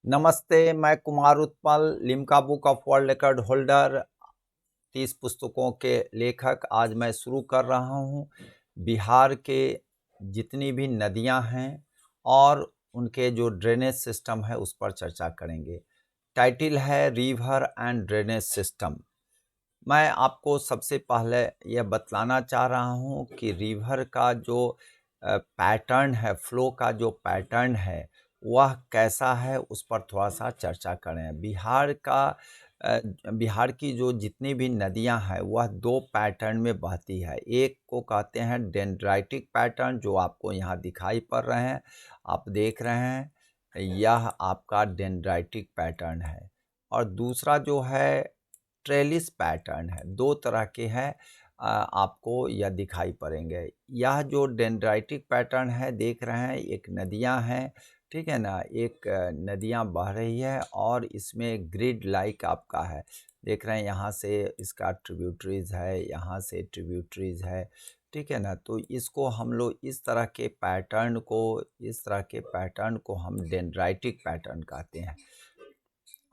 नमस्ते, मैं Kumar Utpal, Limca book of world record holder, 30 पुस्तकों के लेखक। आज मैं शुरू कर रहा हूँ बिहार के जितनी भी नदियाँ हैं और उनके जो ड्रेनेज सिस्टम है उस पर चर्चा करेंगे। टाइटल है रिवर एंड ड्रेनेज सिस्टम। मैं आपको सबसे पहले यह बतलाना चाह रहा हूँ कि रिवर का जो पैटर्न है, फ्लो का जो पैटर्न है, वह कैसा है उस पर थोड़ा-सा चर्चा करें। बिहार की जो जितनी भी नदियाँ हैं वह 2 पैटर्न में बहती है। एक को कहते हैं डेंड्राइटिक पैटर्न जो आपको यहाँ दिखाई पड़ रहे हैं, आप देख रहे हैं, यह आपका डेंड्राइटिक पैटर्न है। और दूसरा जो है ट्रेलिस पैटर्न है, 2 तरह के हैं, आपको यह दिखाई पड़ेंगे। यह जो डेंड्राइटिक पैटर्न है देख रहे हैं, एक नदियाँ हैं, ठीक है ना? एक नदियाँ बह रही है और इसमें ग्रिड लाइक आपका है। देख रहे हैं यहाँ से इसका ट्रिब्यूटरीज़ है, यहाँ से ट्रिब्यूटरीज़ है, ठीक है ना? तो इसको हम लोग इस तरह के पैटर्न को हम डेंड्राइटिक पैटर्न कहते हैं।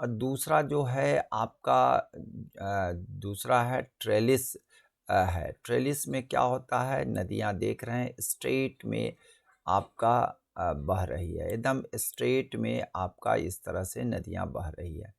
और दूसरा जो है आपका दूसरा है ट्रेलिस है। ट्रेलिस में क्या होता है, नदियाँ देख रहे हैं स्ट्रेट में आपका बह रही है, एकदम स्ट्रेट में आपका इस तरह से नदियाँ बह रही है,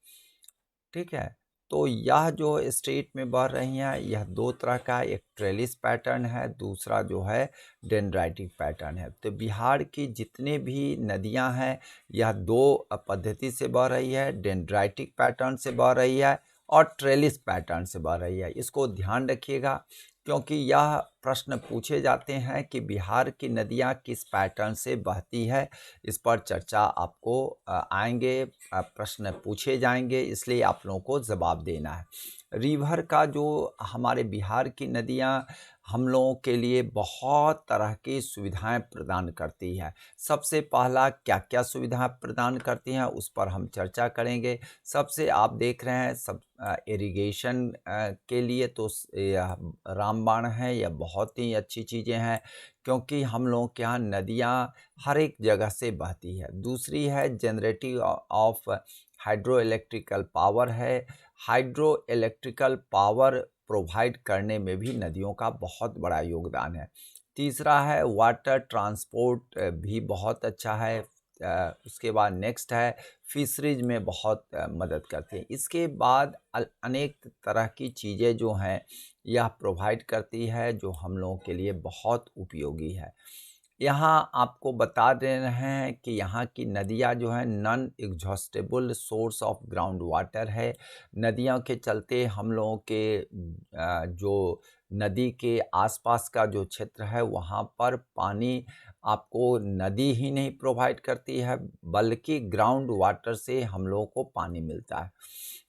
ठीक है? तो यह जो स्ट्रेट में बह रही हैं, यह 2 तरह का, एक ट्रेलिस पैटर्न है, दूसरा जो है डेंड्राइटिक पैटर्न है। तो बिहार की जितने भी नदियां हैं, यह 2 पद्धति से बह रही है, डेंड्राइटिक पैटर्न से बह रही है और ट्रेलिस पैटर्न से बह रही है। इसको ध्यान रखिएगा क्योंकि यह प्रश्न पूछे जाते हैं कि बिहार की नदियां किस पैटर्न से बहती है। इस पर चर्चा आपको आएंगे, प्रश्न पूछे जाएंगे, इसलिए आप लोगों को जवाब देना है। रिवर का जो हमारे बिहार की नदियां हम लोगों के लिए बहुत तरह की सुविधाएं प्रदान करती है। सबसे पहला क्या क्या सुविधाएं प्रदान करती हैं उस पर हम चर्चा करेंगे। सबसे आप देख रहे हैं इरिगेशन के लिए तो यह रामबाण है, यह बहुत ही अच्छी चीज़ें हैं क्योंकि हम लोगों के यहाँ नदियाँ हर एक जगह से बहती है। दूसरी है generative of hydro electrical power है। हाइड्रो इलेक्ट्रिकल पावर प्रोवाइड करने में भी नदियों का बहुत बड़ा योगदान है। तीसरा है वाटर ट्रांसपोर्ट भी बहुत अच्छा है। उसके बाद नेक्स्ट है फिशरीज में बहुत मदद करती है। इसके बाद अनेक तरह की चीज़ें जो हैं यह प्रोवाइड करती है जो हम लोगों के लिए बहुत उपयोगी है। यहाँ आपको बता दे रहे हैं कि यहाँ की नदियाँ जो हैं non exhaustible source of ground water है। नदियों के चलते हम लोगों के जो नदी के आसपास का जो क्षेत्र है वहाँ पर पानी आपको नदी ही नहीं प्रोवाइड करती है बल्कि ग्राउंड वाटर से हम लोगों को पानी मिलता है।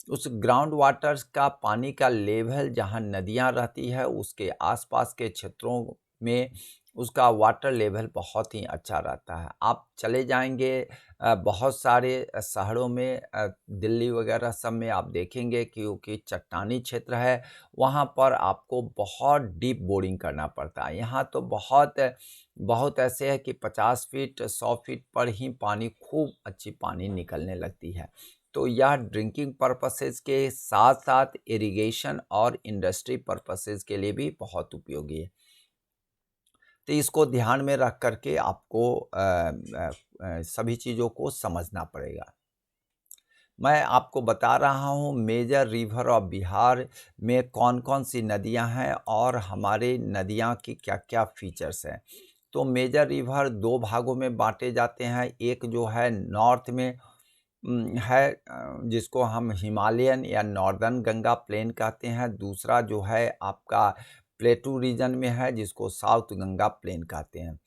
उस ग्राउंड वाटर का पानी का लेवल जहाँ नदियाँ रहती है उसके आसपास के क्षेत्रों में उसका वाटर लेवल बहुत ही अच्छा रहता है। आप चले जाएँगे बहुत सारे शहरों में, दिल्ली वगैरह सब में आप देखेंगे क्योंकि चट्टानी क्षेत्र है, वहाँ पर आपको बहुत डीप बोरिंग करना पड़ता है। यहाँ तो बहुत ऐसे है कि 50 फीट 100 फीट पर ही पानी खूब अच्छी पानी निकलने लगती है। तो यह ड्रिंकिंग पर्पसेस के साथ-साथ इरिगेशन और इंडस्ट्री पर्पसेस के लिए भी बहुत उपयोगी है। तो इसको ध्यान में रख कर के आपको सभी चीज़ों को समझना पड़ेगा। मैं आपको बता रहा हूँ मेजर रिवर ऑफ बिहार में कौन-कौन सी नदियाँ हैं और हमारे नदियाँ की क्या-क्या फीचर्स हैं। तो मेजर रिवर 2 भागों में बाँटे जाते हैं। एक जो है नॉर्थ में है, जिसको हम हिमालयन या नॉर्दर्न गंगा प्लेन कहते हैं। दूसरा जो है आपका प्लेटू रीजन में है जिसको साउथ गंगा प्लेन कहते हैं।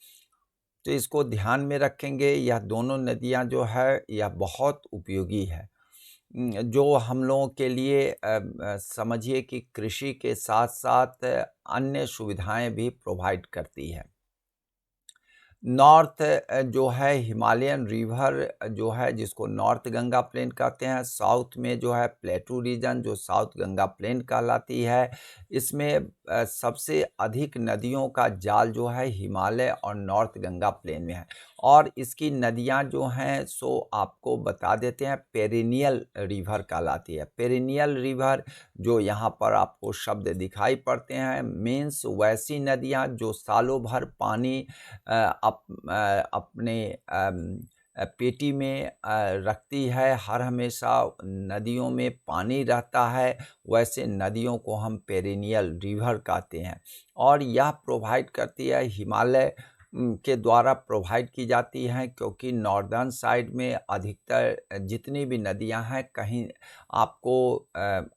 तो इसको ध्यान में रखेंगे, यह दोनों नदियाँ जो है यह बहुत उपयोगी है। जो हम लोगों के लिए समझिए कि कृषि के साथ-साथ अन्य सुविधाएँ भी प्रोवाइड करती है। नॉर्थ जो है हिमालयन रिवर जो है जिसको नॉर्थ गंगा प्लेन कहते हैं, साउथ में जो है प्लेटू रीजन जो साउथ गंगा प्लेन कहलाती है। इसमें सबसे अधिक नदियों का जाल जो है हिमालय और नॉर्थ गंगा प्लेन में है और इसकी नदियाँ जो हैं सो आपको बता देते हैं, पेरिनियल रिवर कहलाती है। पेरिनियल रिवर जो यहाँ पर आपको शब्द दिखाई पड़ते हैं, मीन्स वैसी नदियाँ जो सालों भर पानी अपने पेटी में रखती है, हर हमेशा नदियों में पानी रहता है, वैसे नदियों को हम पेरिनियल रिवर कहते हैं। और यह प्रोवाइड करती है, हिमालय के द्वारा प्रोवाइड की जाती हैं, क्योंकि नॉर्दर्न साइड में अधिकतर जितनी भी नदियां हैं कहीं आपको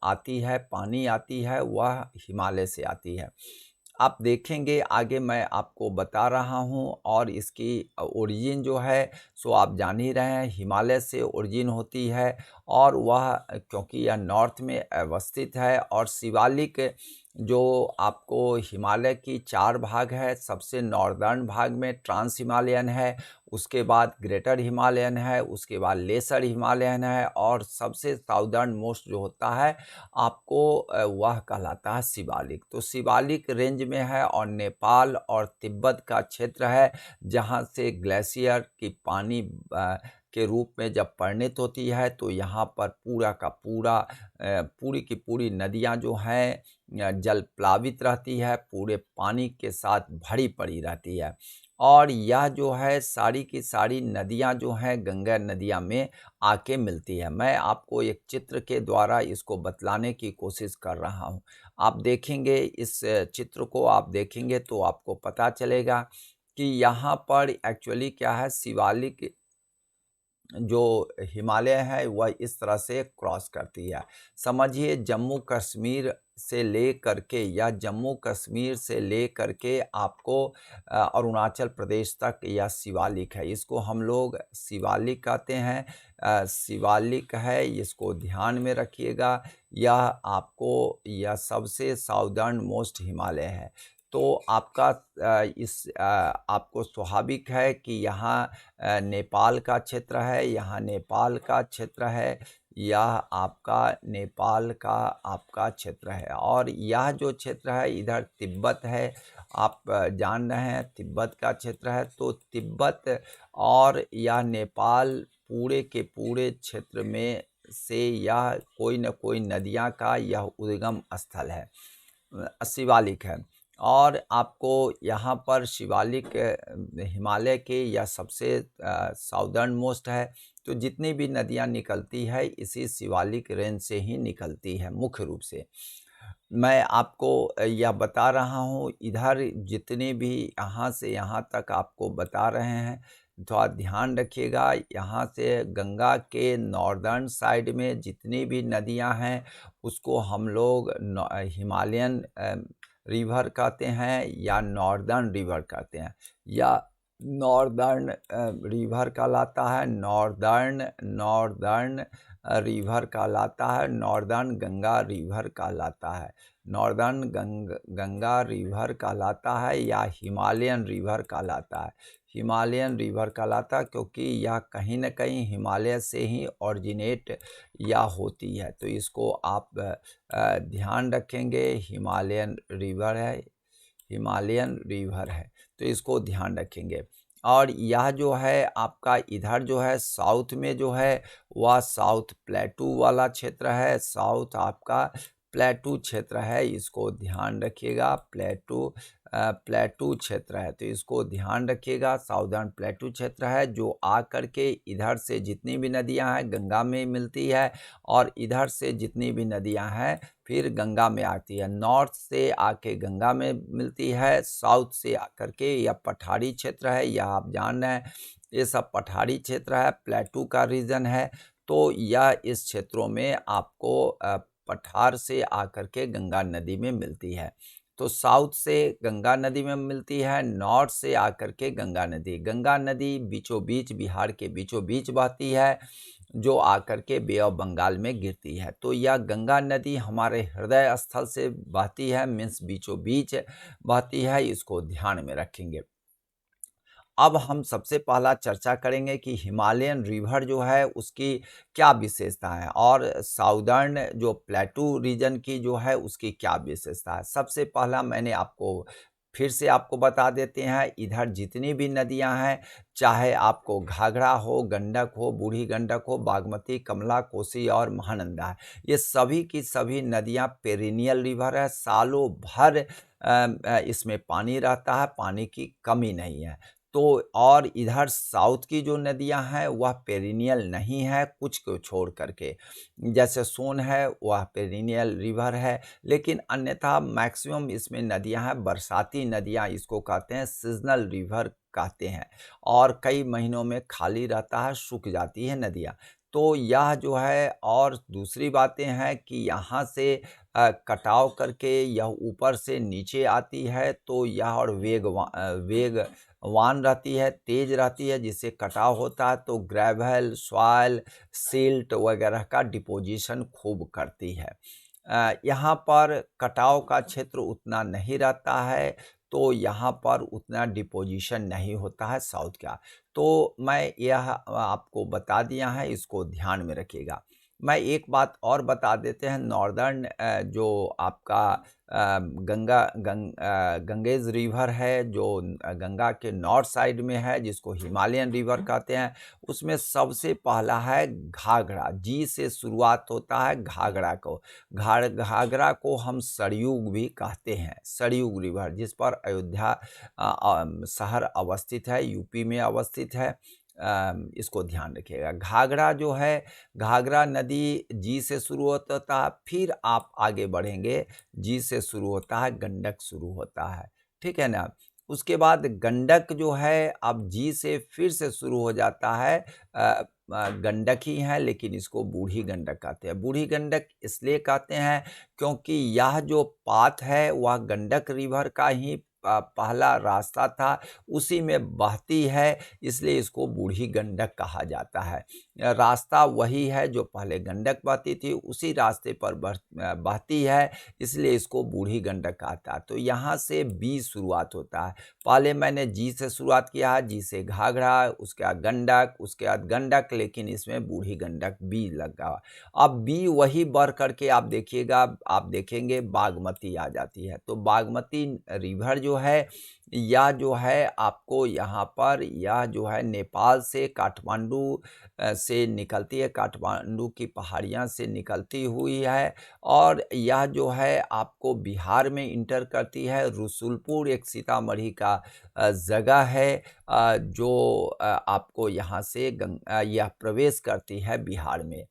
आती है, पानी आती है, वह हिमालय से आती है। आप देखेंगे आगे मैं आपको बता रहा हूँ, और इसकी ओरिजिन जो है सो आप जान ही रहे हैं, हिमालय से ओरिजिन होती है। और वह क्योंकि यह नॉर्थ में अवस्थित है, और शिवालिक जो आपको हिमालय की 4 भाग है, सबसे नॉर्दर्न भाग में ट्रांस हिमालयन है, उसके बाद ग्रेटर हिमालयन है, उसके बाद लेसर हिमालयन है, और सबसे साउदर्न मोस्ट जो होता है आपको वह कहलाता है शिवालिक। तो शिवालिक रेंज में है, और नेपाल और तिब्बत का क्षेत्र है, जहाँ से ग्लेशियर की पानी के रूप में जब परिणित होती है, तो यहाँ पर पूरा का पूरा पूरी की पूरी नदियाँ जो हैं जल प्लावित रहती है, पूरे पानी के साथ भरी पड़ी रहती है। और यह जो है सारी की सारी नदियाँ जो हैं गंगा नदियाँ में आके मिलती है। मैं आपको एक चित्र के द्वारा इसको बतलाने की कोशिश कर रहा हूँ। आप देखेंगे, इस चित्र को आप देखेंगे तो आपको पता चलेगा कि यहाँ पर एक्चुअली क्या है, शिवालिक जो हिमालय है वह इस तरह से क्रॉस करती है। समझिए जम्मू कश्मीर से ले करके, या जम्मू कश्मीर से ले करके आपको अरुणाचल प्रदेश तक यह शिवालिक है। इसको हम लोग शिवालिक कहते हैं। शिवालिक है, इसको ध्यान में रखिएगा। यह आपको यह सबसे साउदर्न मोस्ट हिमालय है। तो आपका आपको स्वाभाविक है कि यहाँ नेपाल का क्षेत्र है, यहाँ नेपाल का क्षेत्र है, यह आपका नेपाल का आपका क्षेत्र है, और यह जो क्षेत्र है इधर तिब्बत है। आप जान रहे हैं तिब्बत का क्षेत्र है। तो तिब्बत और यह नेपाल पूरे के पूरे क्षेत्र में से यह कोई न कोई नदियाँ का यह उद्गम स्थल है, शिवालिक है। और आपको यहाँ पर शिवालिक हिमालय के यह सबसे साउदर्न मोस्ट है। तो जितनी भी नदियाँ निकलती है इसी शिवालिक रेंज से ही निकलती है मुख्य रूप से। मैं आपको यह बता रहा हूँ, इधर जितने भी यहाँ से यहाँ तक आपको बता रहे हैं, थोड़ा ध्यान रखिएगा। यहाँ से गंगा के नॉर्दर्न साइड में जितनी भी नदियाँ हैं उसको हम लोग हिमालयन रिवर कहते हैं, या नॉर्दर्न रिवर कहते हैं, या नॉर्दर्न रिवर कहलाता है, नॉर्दर्न रिवर कहलाता है, नॉर्दर्न गंगा रिवर कहलाता है, नॉर्दर्न गंगा रिवर कहलाता है, या हिमालयन रिवर कहलाता है। हिमालयन रिवर कहलाता, क्योंकि यह कहीं न कहीं हिमालय से ही ऑरिजिनेट या होती है। तो इसको आप ध्यान रखेंगे, हिमालयन रिवर है, हिमालयन रिवर है, तो इसको ध्यान रखेंगे। और यह जो है आपका इधर जो है साउथ में जो है वह साउथ प्लेटू वाला क्षेत्र है, साउथ आपका प्लेटू क्षेत्र है, इसको ध्यान रखिएगा। प्लेटू क्षेत्र है, तो इसको ध्यान रखिएगा। साउदर्न प्लेटू क्षेत्र है, जो आ करके इधर से जितनी भी नदियां हैं गंगा में मिलती है, और इधर से जितनी भी नदियां हैं फिर गंगा में आती है। नॉर्थ से आके गंगा में मिलती है, साउथ से आकर के यह पठारी क्षेत्र है, यह आप जान रहे हैं ये सब पठारी क्षेत्र है, प्लेटू का रीजन है। तो यह इस क्षेत्रों में आपको पठार से आकर के गंगा नदी में मिलती है। तो साउथ से गंगा नदी में मिलती है, नॉर्थ से आकर के गंगा नदी बीचों बीच बिहार के बीचों बीच बहती है, जो आकर के बे ऑफ बंगाल में गिरती है। तो यह गंगा नदी हमारे हृदय स्थल से बहती है, मीन्स बीचों बीच बहती है, इसको ध्यान में रखेंगे। अब हम सबसे पहला चर्चा करेंगे कि हिमालयन रिवर जो है उसकी क्या विशेषता है, और साउदर्न जो प्लेटू रीजन की जो है उसकी क्या विशेषता है। सबसे पहला मैंने आपको फिर से आपको बता देते हैं, इधर जितनी भी नदियां हैं, चाहे आपको घाघरा हो, गंडक हो, बूढ़ी गंडक हो, बागमती, कमला, कोसी और महानंदा है, ये सभी की सभी नदियां पेरिनियल रिवर है। सालों भर इसमें पानी रहता है, पानी की कमी नहीं है। तो और इधर साउथ की जो नदियां हैं वह पेरिनियल नहीं है, कुछ को छोड़ करके। जैसे सोन है वह पेरिनियल रिवर है, लेकिन अन्यथा मैक्सिमम इसमें नदियां हैं, बरसाती नदियां इसको कहते हैं, सीजनल रिवर कहते हैं, और कई महीनों में खाली रहता है, सूख जाती है नदियां। तो यह जो है, और दूसरी बातें हैं कि यहाँ से कटाव करके यह ऊपर से नीचे आती है, तो यह और वेगवान रहती है, तेज रहती है, जिससे कटाव होता है तो ग्रेवल, सॉइल, सिल्ट वगैरह का डिपोजिशन खूब करती है। यहाँ पर कटाव का क्षेत्र उतना नहीं रहता है, तो यहाँ पर उतना डिपोजिशन नहीं होता है साउथ का। तो मैं यह आपको बता दिया है, इसको ध्यान में रखिएगा। मैं एक बात और बता देते हैं, नॉर्दर्न जो आपका गंगेज रिवर है, जो गंगा के नॉर्थ साइड में है, जिसको हिमालयन रिवर कहते हैं, उसमें सबसे पहला है घाघरा। जी से शुरुआत होता है घाघरा को। घाघरा को हम सरयूग भी कहते हैं, सरयूग रिवर, जिस पर अयोध्या शहर अवस्थित है, यूपी में अवस्थित है। इसको ध्यान रखिएगा। घाघरा जो है, घाघरा नदी जी से शुरू होता है, फिर आप आगे बढ़ेंगे, जी से शुरू होता है, गंडक शुरू होता है, ठीक है ना। उसके बाद गंडक जो है, अब जी से फिर से शुरू हो जाता है, गंडक ही है, लेकिन इसको बूढ़ी गंडक कहते हैं। बूढ़ी गंडक इसलिए कहते हैं क्योंकि यह जो पाथ है वह गंडक रिवर का ही पहला रास्ता था, उसी में बहती है, इसलिए इसको बूढ़ी गंडक कहा जाता है। रास्ता वही है जो पहले गंडक बहती थी, उसी रास्ते पर बहती है, इसलिए इसको बूढ़ी गंडक कहता है। तो यहाँ से बी शुरुआत होता है। पहले मैंने जी से शुरुआत किया है, जी से घाघरा, उसके बाद गंडक, उसके बाद गंडक, लेकिन इसमें बूढ़ी गंडक बी लगा। अब बी वही बढ़ करके आप देखिएगा, आप देखेंगे बागमती आ जाती है। तो बागमती रिवर जो है, यह जो है आपको यहाँ पर, यह जो है नेपाल से, काठमांडू से निकलती है, काठमांडू की पहाड़ियाँ से निकलती हुई है, और यह जो है आपको बिहार में इंटर करती है। रसुलपुर एक सीतामढ़ी का जगह है, जो आपको यहाँ से यह प्रवेश करती है बिहार में,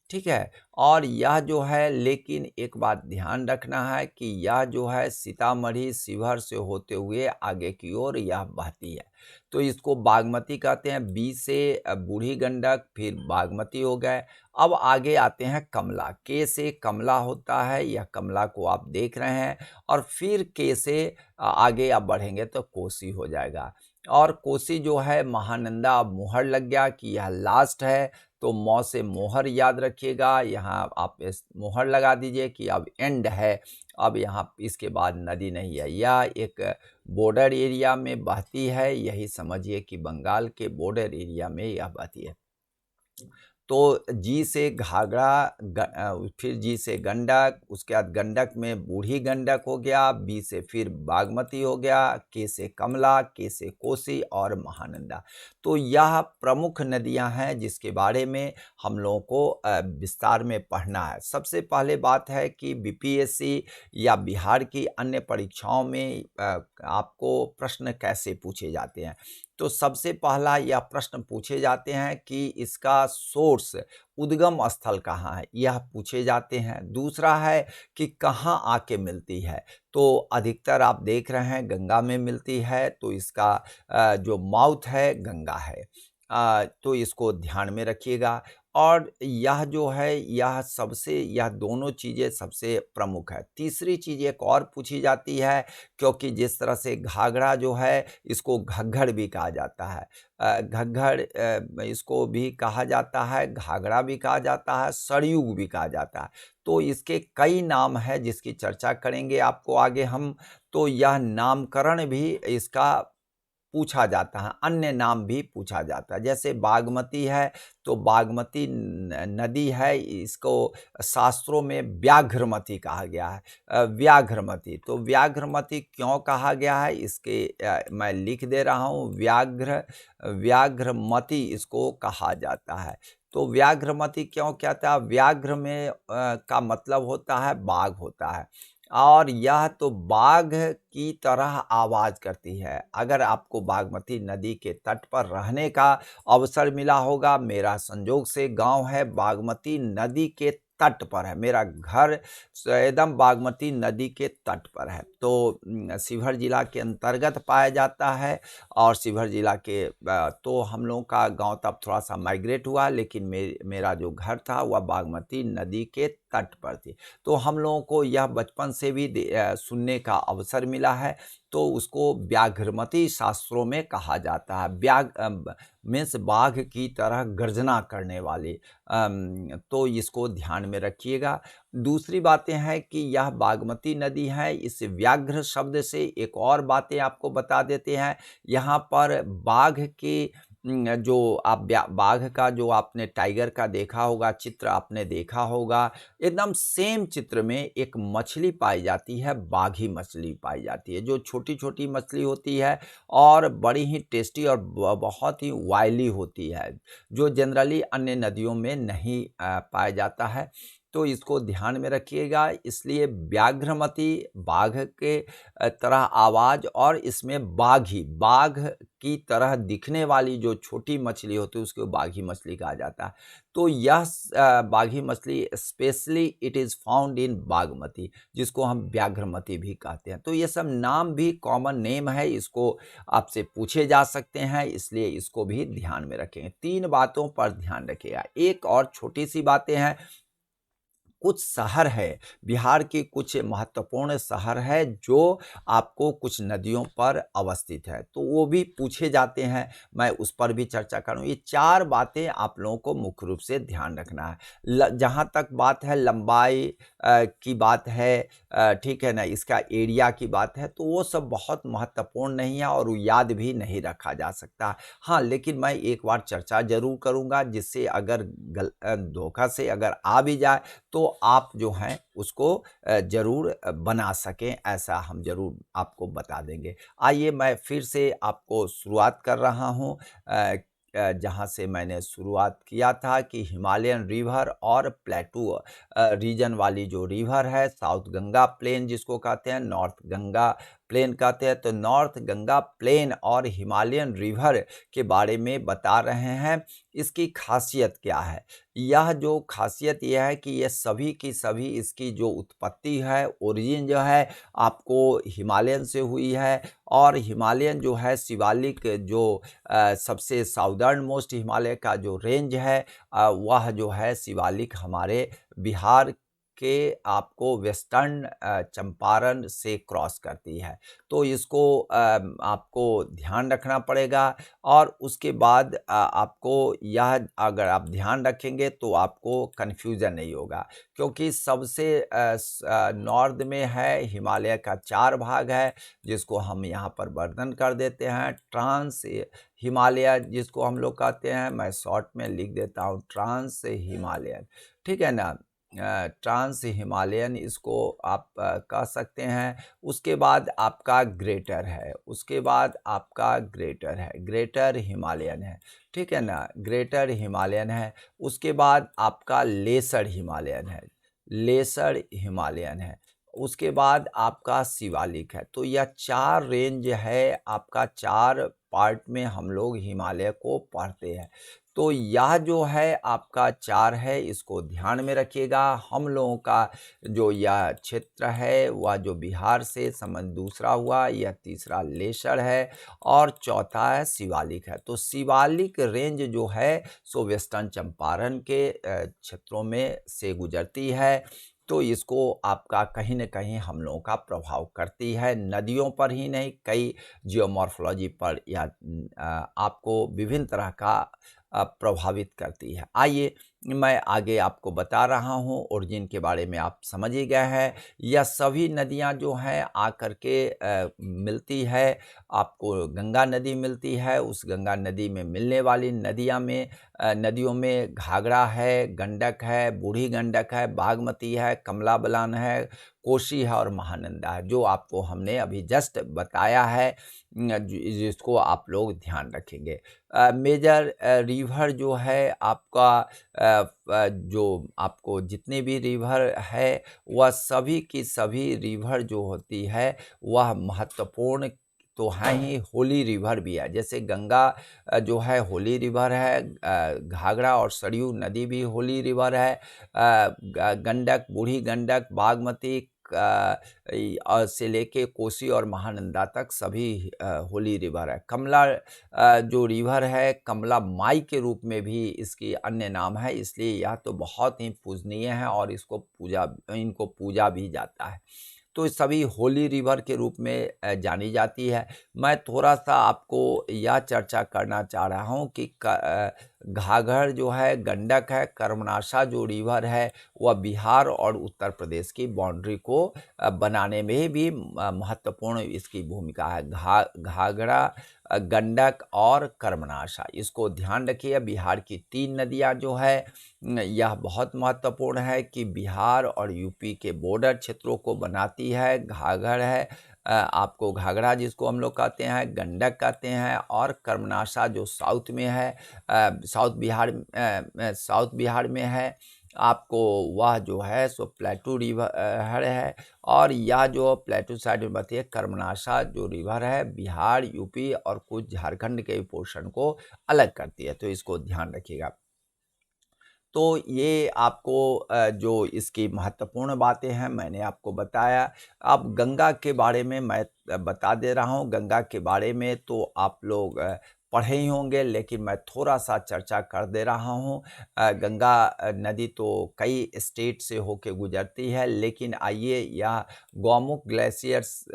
ठीक है। और यह जो है, लेकिन एक बात ध्यान रखना है कि यह जो है सीतामढ़ी शिवहर से होते हुए आगे की ओर यह बहती है, तो इसको बागमती कहते हैं। बी से बूढ़ी गंडक, फिर बागमती हो गए। अब आगे आते हैं कमला। के से कमला होता है, यह कमला को आप देख रहे हैं, और फिर के से आगे आप बढ़ेंगे तो कोसी हो जाएगा। और कोसी जो है, महानंदा, अब मुहर लग गया कि यह लास्ट है, तो मौ से मोहर याद रखिएगा, यहाँ आप इस मोहर लगा दीजिए कि अब एंड है, अब यहाँ इसके बाद नदी नहीं है। यह एक बॉर्डर एरिया में बहती है, यही समझिए कि बंगाल के बॉर्डर एरिया में यह बहती है। तो जी से घाघरा, फिर जी से गंडक, उसके बाद गंडक में बूढ़ी गंडक हो गया, बी से फिर बागमती हो गया, के से कमला, के से कोसी और महानंदा। तो यह प्रमुख नदियां हैं जिसके बारे में हम लोगों को विस्तार में पढ़ना है। सबसे पहले बात है कि बीपीएससी या बिहार की अन्य परीक्षाओं में आपको प्रश्न कैसे पूछे जाते हैं। तो सबसे पहला यह प्रश्न पूछे जाते हैं कि इसका सोर्स, उद्गम स्थल कहाँ है, यह पूछे जाते हैं। दूसरा है कि कहाँ आके मिलती है, तो अधिकतर आप देख रहे हैं गंगा में मिलती है, तो इसका जो माउथ है गंगा है। तो इसको ध्यान में रखिएगा। और यह जो है, यह दोनों चीज़ें सबसे प्रमुख है। तीसरी चीज़ एक और पूछी जाती है, क्योंकि जिस तरह से घाघरा जो है, इसको घग्गड़ भी कहा जाता है, घग्गड़ इसको भी कहा जाता है, घाघरा भी कहा जाता है, सरयूग भी कहा जाता है। तो इसके कई नाम हैं जिसकी चर्चा करेंगे आपको आगे हम। तो यह नामकरण भी इसका पूछा जाता है, अन्य नाम भी पूछा जाता है। जैसे बागमती है तो बागमती नदी है, इसको शास्त्रों में व्याघ्रमती कहा गया है। व्याघ्रमती, तो व्याघ्रमती क्यों कहा गया है इसके मैं लिख दे रहा हूँ। व्याघ्रमती इसको कहा जाता है। तो व्याघ्रमती क्यों कहता है? व्याघ्र में का मतलब होता है बाघ होता है, और यह तो बाघ की तरह आवाज करती है। अगर आपको बागमती नदी के तट पर रहने का अवसर मिला होगा, मेरा संजोग से गांव है बागमती नदी के तट पर है, मेरा घर एकदम बागमती नदी के तट पर है। तो शिवहर जिला के अंतर्गत पाया जाता है, और शिवहर जिला के तो हम लोगों का गांव तब थोड़ा सा माइग्रेट हुआ, लेकिन मेरा जो घर था वह बागमती नदी के तट पर थी। तो हम लोगों को यह बचपन से भी सुनने का अवसर मिला है। तो उसको व्याघ्रमती शास्त्रों में कहा जाता है। मीन्स बाघ की तरह गर्जना करने वाली। तो इसको ध्यान में रखिएगा। दूसरी बातें हैं कि यह बागमती नदी है, इस व्याघ्र शब्द से एक और बातें आपको बता देते हैं। यहाँ पर बाघ के जो आप बाघ का जो आपने टाइगर का देखा होगा, चित्र आपने देखा होगा, एकदम सेम चित्र में एक मछली पाई जाती है, बाघी मछली पाई जाती है, जो छोटी-छोटी मछली होती है और बड़ी ही टेस्टी और बहुत ही वाइली होती है, जो जनरली अन्य नदियों में नहीं पाया जाता है। तो इसको ध्यान में रखिएगा। इसलिए व्याघ्रमती बाघ के तरह आवाज़, और इसमें बाघ की तरह दिखने वाली जो छोटी मछली होती है उसको बाघी मछली कहा जाता है। तो यह बाघी मछली specially it is found in Bagmati, जिसको हम व्याघ्रमती भी कहते हैं। तो ये सब नाम भी कॉमन नेम है, इसको आपसे पूछे जा सकते हैं, इसलिए इसको भी ध्यान में रखेंगे। 3 बातों पर ध्यान रखिएगा। एक और छोटी सी बातें हैं, कुछ शहर है, बिहार के कुछ महत्वपूर्ण शहर है जो आपको कुछ नदियों पर अवस्थित है, तो वो भी पूछे जाते हैं, मैं उस पर भी चर्चा करूँ। ये 4 बातें आप लोगों को मुख्य रूप से ध्यान रखना है। जहाँ तक बात है लंबाई की बात है, ठीक है ना, इसका एरिया की बात है, तो वो सब बहुत महत्वपूर्ण नहीं है और याद भी नहीं रखा जा सकता। हाँ, लेकिन मैं एक बार चर्चा ज़रूर करूँगा, जिससे अगर धोखा से अगर आ भी जाए तो आप जो हैं उसको ज़रूर बना सकें, ऐसा हम ज़रूर आपको बता देंगे। आइए मैं फिर से आपको शुरुआत कर रहा हूँ जहाँ से मैंने शुरुआत किया था कि हिमालयन रिवर और प्लेटू रीजन वाली जो रिवर है, साउथ गंगा प्लेन जिसको कहते हैं, नॉर्थ गंगा प्लेन कहते हैं। तो नॉर्थ गंगा प्लेन और हिमालयन रिवर के बारे में बता रहे हैं। इसकी खासियत क्या है? यह जो खासियत यह है कि ये सभी की सभी इसकी जो उत्पत्ति है, ओरिजिन जो है आपको हिमालयन से हुई है, और हिमालयन जो है शिवालिक जो सबसे साउदर्न मोस्ट हिमालय का जो रेंज है वह जो है शिवालिक हमारे बिहार के आपको वेस्टर्न चंपारण से क्रॉस करती है। तो इसको आपको ध्यान रखना पड़ेगा, और उसके बाद आपको यह अगर आप ध्यान रखेंगे तो आपको कन्फ्यूज़न नहीं होगा, क्योंकि सबसे नॉर्थ में है हिमालय का 4 भाग है, जिसको हम यहाँ पर वर्णन कर देते हैं। ट्रांस हिमालय जिसको हम लोग कहते हैं, मैं शॉर्ट में लिख देता हूँ ट्रांस हिमालयन, ठीक है ना। ट्रांस हिमालयन इसको आप कह सकते हैं। उसके बाद आपका ग्रेटर है, उसके बाद आपका ग्रेटर है, ग्रेटर हिमालयन है, ठीक है ना, ग्रेटर हिमालयन है। उसके बाद आपका लेसर हिमालयन है, लेसर हिमालयन है। उसके बाद आपका शिवालिक है। तो यह 4 रेंज है आपका, 4 पार्ट में हम लोग हिमालय को पढ़ते हैं। तो यह जो है आपका 4 है, इसको ध्यान में रखिएगा। हम लोगों का जो यह क्षेत्र है वह जो बिहार से संबंध दूसरा हुआ, यह तीसरा लेसर है, और चौथा है शिवालिक है। तो शिवालिक रेंज जो है सो वेस्टर्न चंपारण के क्षेत्रों में से गुजरती है। तो इसको आपका कहीं न कहीं हम लोगों का प्रभाव करती है, नदियों पर ही नहीं, कई जियोमॉर्फोलॉजी पर या आपको विभिन्न तरह का प्रभावित करती है। आइए मैं आगे आपको बता रहा हूँ, ओरिजिन के बारे में आप समझ ही गए हैं। यह सभी नदियाँ जो हैं आकर के मिलती है, आपको गंगा नदी मिलती है। उस गंगा नदी में मिलने वाली नदियों में घाघरा है, गंडक है, बूढ़ी गंडक है, बागमती है, कमला बलान है, कोसी है और महानंदा है, जो आपको हमने अभी जस्ट बताया है, जिसको आप लोग ध्यान रखेंगे। मेजर रिवर जो है आपका, जो आपको जितने भी रिवर है वह सभी की सभी रिवर जो होती है वह महत्वपूर्ण तो है ही, होली रिवर भी है। जैसे गंगा जो है होली रिवर है, घाघरा और सरयू नदी भी होली रिवर है, गंडक, बूढ़ी गंडक, बागमती से लेके कोसी और महानंदा तक सभी होली रिवर है। कमला जो रिवर है, कमला माई के रूप में भी इसकी अन्य नाम है, इसलिए यह तो बहुत ही पूजनीय है और इनको पूजा भी जाता है। तो सभी होली रिवर के रूप में जानी जाती है। मैं थोड़ा-सा आपको यह चर्चा करना चाह रहा हूँ कि घाघर जो है, गंडक है, कर्मनाशा जो रिवर है, वह बिहार और उत्तर प्रदेश की बाउंड्री को बनाने में भी महत्वपूर्ण इसकी भूमिका है। घाघरा, गंडक और कर्मनाशा, इसको ध्यान रखिए। बिहार की 3 नदियाँ जो है, यह बहुत महत्वपूर्ण है कि बिहार और यूपी के बॉर्डर क्षेत्रों को बनाती है। घाघर है, आपको घाघरा जिसको हम लोग कहते हैं, गंडक कहते हैं, और कर्मनाशा जो साउथ में है, साउथ बिहार में है, आपको वह जो है सो प्लेटू रिवर है। और यह जो प्लेटू साइड में बहती है, कर्मनाशा जो रिवर है, बिहार, यूपी और कुछ झारखंड के पोर्शन को अलग करती है, तो इसको ध्यान रखिएगा। तो ये आपको जो इसकी महत्वपूर्ण बातें हैं मैंने आपको बताया। अब गंगा के बारे में मैं बता दे रहा हूँ। गंगा के बारे में तो आप लोग पढ़े ही होंगे, लेकिन मैं थोड़ा-सा चर्चा कर दे रहा हूँ। गंगा नदी तो कई स्टेट से होके गुजरती है, लेकिन आइए यह गौमुख ग्लेशियर्स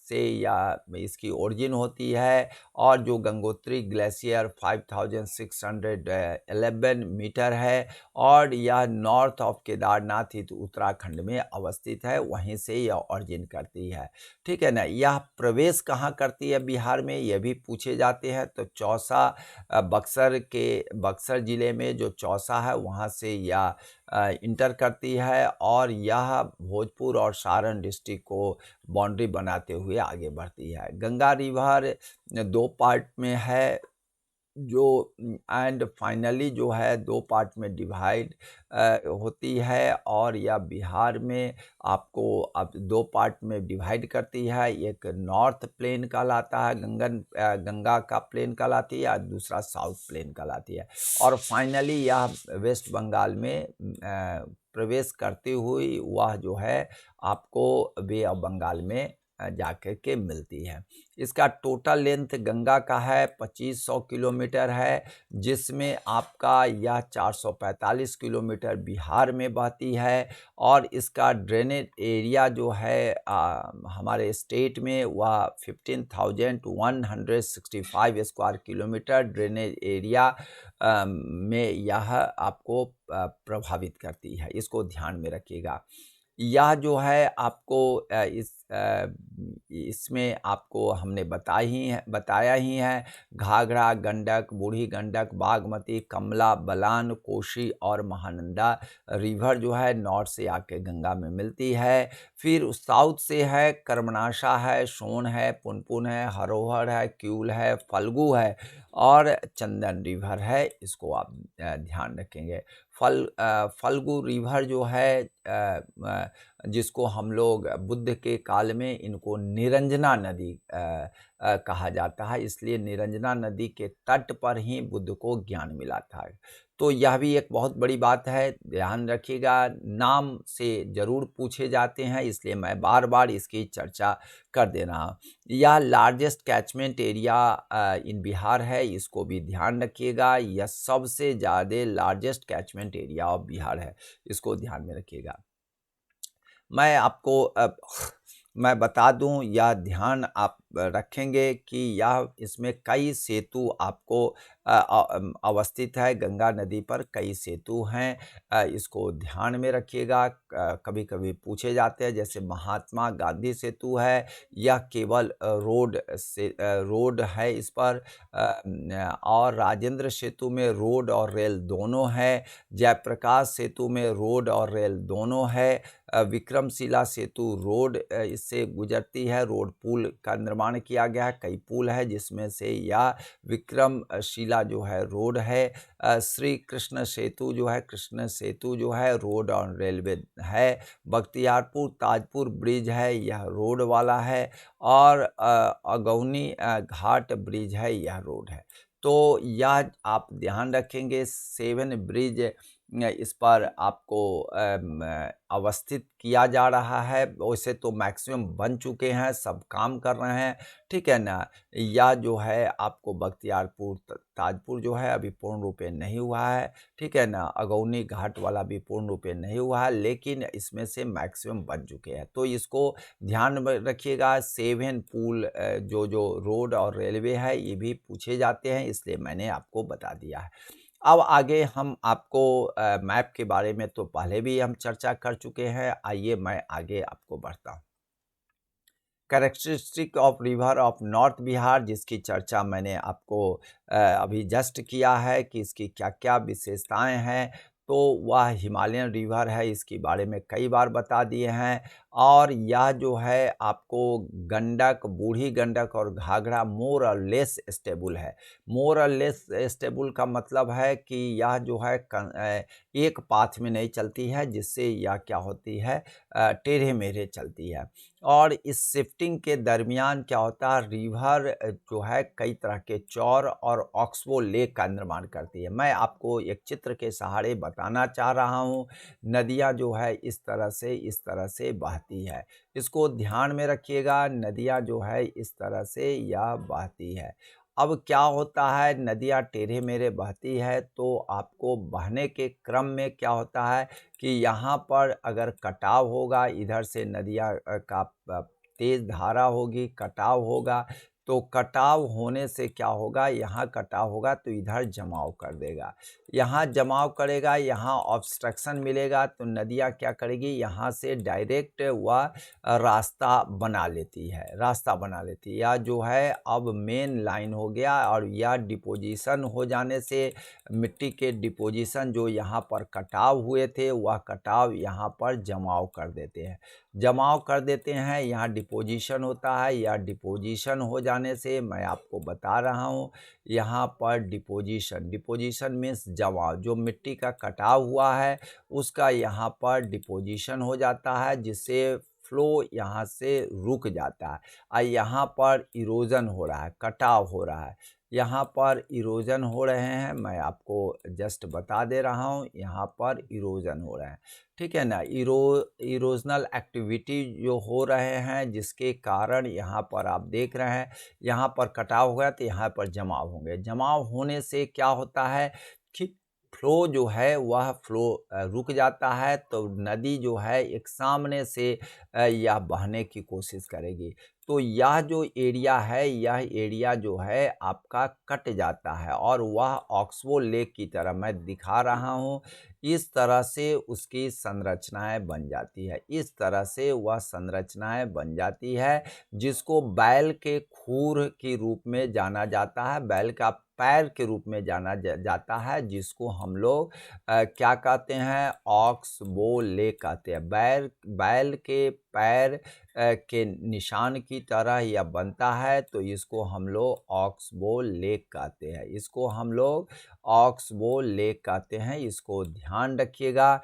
से या इसकी ओरिजिन होती है। और जो गंगोत्री ग्लेशियर 5611 मीटर है, और यह नॉर्थ ऑफ केदारनाथ उत्तराखंड में अवस्थित है, वहीं से यह ओरिजिन करती है। ठीक है ना। यह प्रवेश कहाँ करती है बिहार में, यह भी पूछे जाते हैं। तो चौसा, बक्सर जिले में जो चौसा है वहाँ से यह इंटर करती है, और यह भोजपुर और सारण डिस्ट्रिक्ट को बाउंड्री बनाते हुए आगे बढ़ती है। गंगा रिवर 2 पार्ट में है, जो एंड फाइनली जो है 2 पार्ट में डिवाइड होती है, और यह बिहार में आपको अब 2 पार्ट में डिवाइड करती है। एक नॉर्थ प्लेन कहलाता है, गंगा का प्लेन कहलाती है, और दूसरा साउथ प्लेन कहलाती है। और फाइनली यह वेस्ट बंगाल में प्रवेश करती हुई वह जो है आपको बे ऑफ बंगाल में जाकर के मिलती है। इसका टोटल लेंथ गंगा का है 2500 किलोमीटर है, जिसमें आपका यह 445 किलोमीटर बिहार में बहती है। और इसका ड्रेनेज एरिया जो है हमारे स्टेट में वह 15,165 स्क्वायर किलोमीटर ड्रेनेज एरिया में यह आपको प्रभावित करती है। इसको ध्यान में रखिएगा। यह जो है आपको इसमें आपको हमने बताया ही है। घाघरा, गंडक, बूढ़ी गंडक, बागमती, कमला बलान, कोसी और महानंदा रिवर जो है नॉर्थ से आके गंगा में मिलती है। फिर साउथ से है कर्मनाशा है, सोन है, पुनपुन है, हरोहर है, क्यूल है, फल्गु है और चंदन रिवर है। इसको आप ध्यान रखेंगे। फल्गु रिवर जो है जिसको हम लोग बुद्ध के काल में इनको निरंजना नदी कहा जाता है, इसलिए निरंजना नदी के तट पर ही बुद्ध को ज्ञान मिला था। तो यह भी एक बहुत बड़ी बात है, ध्यान रखिएगा। नाम से ज़रूर पूछे जाते हैं, इसलिए मैं बार बार इसकी चर्चा कर दे रहा हूँ। यह largest catchment area in Bihar है, इसको भी ध्यान रखिएगा। यह सबसे ज़्यादा largest catchment area of Bihar है, इसको ध्यान में रखिएगा। मैं आपको मैं बता दूं, यह ध्यान आप रखेंगे कि यह इसमें कई सेतु आपको अवस्थित है, गंगा नदी पर कई सेतु हैं। इसको ध्यान में रखिएगा। कभी-कभी पूछे जाते हैं, जैसे महात्मा गांधी सेतु है, यह केवल रोड है इस पर। और राजेंद्र सेतु में रोड और रेल दोनों है। जयप्रकाश सेतु में रोड और रेल दोनों है। विक्रमशिला सेतु रोड इससे गुजरती है, रोड पुल का निर्माण किया गया है। कई पुल है जिसमें से यह विक्रमशिला जो है रोड है। श्री कृष्ण सेतु जो है, कृष्ण सेतु जो है रोड और रेलवे है। बख्तियारपुर ताजपुर ब्रिज है, यह रोड वाला है। और अगौनी घाट ब्रिज है, यह रोड है। तो यह आप ध्यान रखेंगे। 7 ब्रिज इस पर आपको अवस्थित किया जा रहा है। वैसे तो मैक्सिमम बन चुके हैं, सब काम कर रहे हैं, ठीक है ना। यह जो है आपको बख्तियारपुर ताजपुर जो है अभी पूर्ण रूपे नहीं हुआ है, ठीक है ना। अगौनी घाट वाला भी पूर्ण रूपे नहीं हुआ है, लेकिन इसमें से मैक्सिमम बन चुके हैं। तो इसको ध्यान में रखिएगा। 7 पुल जो रोड और रेलवे है, ये भी पूछे जाते हैं, इसलिए मैंने आपको बता दिया है। अब आगे हम आपको मैप के बारे में तो पहले भी हम चर्चा कर चुके हैं। आइए मैं आगे आपको बढ़ता हूँ। Characteristic of river of north Bihar, जिसकी चर्चा मैंने आपको अभी जस्ट किया है कि इसकी क्या क्या विशेषताएं हैं। तो वह हिमालयन रिवर है, इसके बारे में कई बार बता दिए हैं। और यह जो है आपको गंडक, बूढ़ी गंडक और घाघरा मोर और लेस स्टेबल है। मोर और लेस स्टेबल का मतलब है कि यह जो है एक पाथ में नहीं चलती है, जिससे यह क्या होती है, टेढ़े मेढ़े चलती है। और इस शिफ्टिंग के दरमियान क्या होता है, रिवर जो है कई तरह के चौर और ऑक्सबो लेक का निर्माण करती है। मैं आपको एक चित्र के सहारे बताना चाह रहा हूँ। नदियाँ जो है इस तरह से बहती है। इसको ध्यान में रखिएगा। नदियाँ जो है इस तरह से यह बहती है। अब क्या होता है, नदियाँ टेढ़े मेढ़े बहती है तो आपको बहने के क्रम में क्या होता है कि यहाँ पर अगर कटाव होगा, इधर से नदियाँ का तेज धारा होगी, कटाव होगा। तो कटाव होने से क्या होगा, यहाँ कटाव होगा तो इधर जमाव कर देगा, यहाँ जमाव करेगा, यहाँ ऑब्स्ट्रक्शन मिलेगा तो नदियाँ क्या करेगी, यहाँ से डायरेक्ट वह रास्ता बना लेती है। या जो है अब मेन लाइन हो गया। और यह डिपोजिशन हो जाने से मिट्टी के डिपोजिशन जो यहाँ पर कटाव हुए थे, वह कटाव यहाँ पर जमाव कर देते हैं। यहाँ डिपोजिशन होता है। यह डिपोजिशन हो जाने से मैं आपको बता रहा हूँ, यहाँ पर डिपोजिशन मीन्स जमाव, जो मिट्टी का कटाव हुआ है उसका यहाँ पर डिपोजिशन हो जाता है, जिससे फ्लो यहाँ से रुक जाता है। और यहाँ पर इरोजन हो रहा है, कटाव हो रहा है, यहाँ पर इरोजन हो रहे हैं। मैं आपको जस्ट बता दे रहा हूँ, यहाँ पर इरोजन हो रहे हैं, ठीक है ना। इरोजनल एक्टिविटी जो हो रहे हैं, जिसके कारण यहाँ पर आप देख रहे हैं, यहाँ पर कटाव हो गया तो यहाँ पर जमाव होंगे। जमाव होने से क्या होता है कि फ्लो जो है वह फ्लो रुक जाता है। तो नदी जो है एक सामने से यह बहने की कोशिश करेगी। तो यह जो एरिया है, यह एरिया जो है आपका कट जाता है और वह ऑक्सबो लेक की तरह मैं दिखा रहा हूँ। इस तरह से उसकी संरचनाएं बन जाती है, इस तरह से वह संरचनाएं बन जाती है, जिसको बैल के खूर के रूप में जाना जाता है, बैल का पैर के रूप में जाना जाता है, जिसको हम लोग क्या कहते हैं, ऑक्सबो लेक कहते हैं। बैल के पैर के निशान की तरह यह बनता है, तो इसको हम लोग ऑक्सबो लेक कहते हैं। इसको ध्यान रखिएगा।